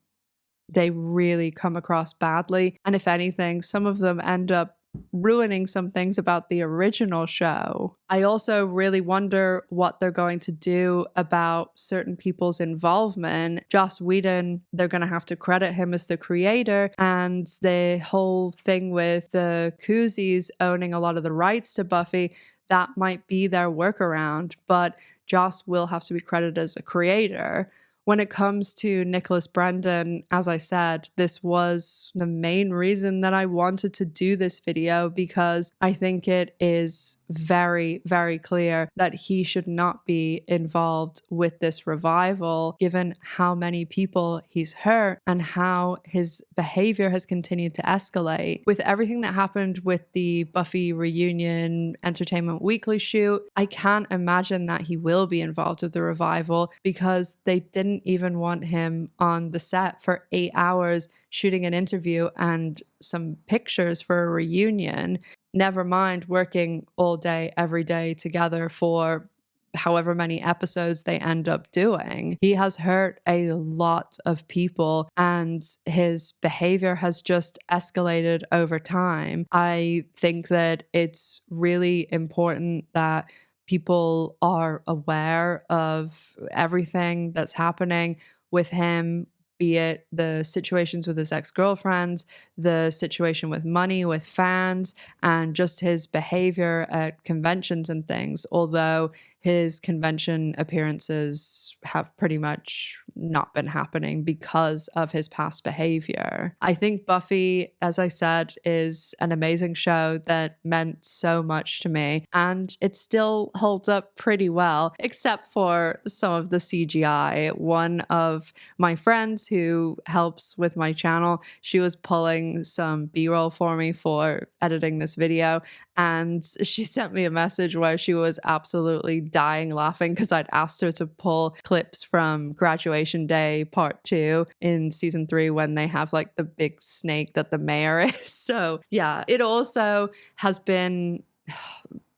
they really come across badly, and if anything, some of them end up ruining some things about the original show. I also really wonder what they're going to do about certain people's involvement. Joss Whedon, they're going to have to credit him as the creator, and the whole thing with the Koozies owning a lot of the rights to Buffy, that might be their workaround, but Joss will have to be credited as a creator. When it comes to Nicholas Brendon, as I said, this was the main reason that I wanted to do this video, because I think it is very clear that he should not be involved with this revival, given how many people he's hurt and how his behavior has continued to escalate. With everything that happened with the Buffy reunion Entertainment Weekly shoot, I can't imagine that he will be involved with the revival, because they didn't even want him on the set for 8 hours shooting an interview and some pictures for a reunion. Never mind working all day, every day together for however many episodes they end up doing. He has hurt a lot of people, and his behavior has just escalated over time. I think that it's really important that people are aware of everything that's happening with him, be it the situations with his ex-girlfriends, the situation with money, with fans, and just his behavior at conventions and things. Although his convention appearances have pretty much not been happening because of his past behavior. I think Buffy, as I said, is an amazing show that meant so much to me, and it still holds up pretty well, except for some of the CGI. One of my friends who helps with my channel, she was pulling some B-roll for me for editing this video, and she sent me a message where she was absolutely dying laughing because I'd asked her to pull clips from Graduation Day Part 2 in season 3 when they have like the big snake that the mayor is. So yeah, it also has been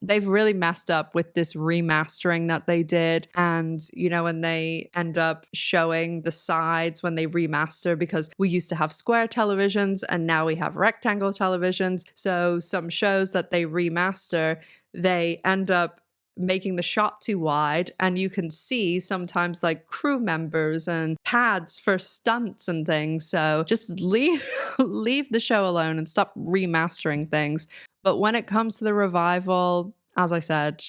they've really messed up with this remastering that they did. And, you know, when they end up showing the sides when they remaster, because we used to have square televisions and now we have rectangle televisions. So some shows that they remaster, they end up making the shot too wide, and you can see sometimes like crew members and pads for stunts and things. So just leave the show alone and stop remastering things. But when it comes to the revival, as I said,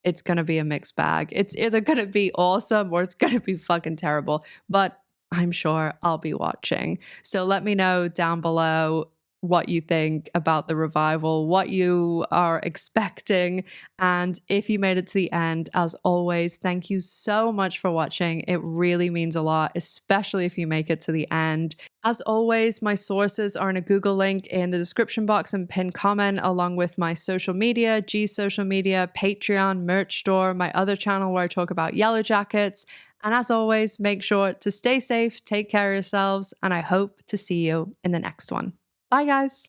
it's going to be a mixed bag. It's either going to be awesome or it's going to be fucking terrible, but I'm sure I'll be watching. So let me know down below what you think about the revival, what you are expecting, and if you made it to the end. As always, thank you so much for watching. It really means a lot, especially if you make it to the end. As always, my sources are in a Google link in the description box and pinned comment, along with my social media, G social media, Patreon, merch store, my other channel where I talk about Yellow Jackets. And as always, make sure to stay safe, take care of yourselves, and I hope to see you in the next one. Bye, guys.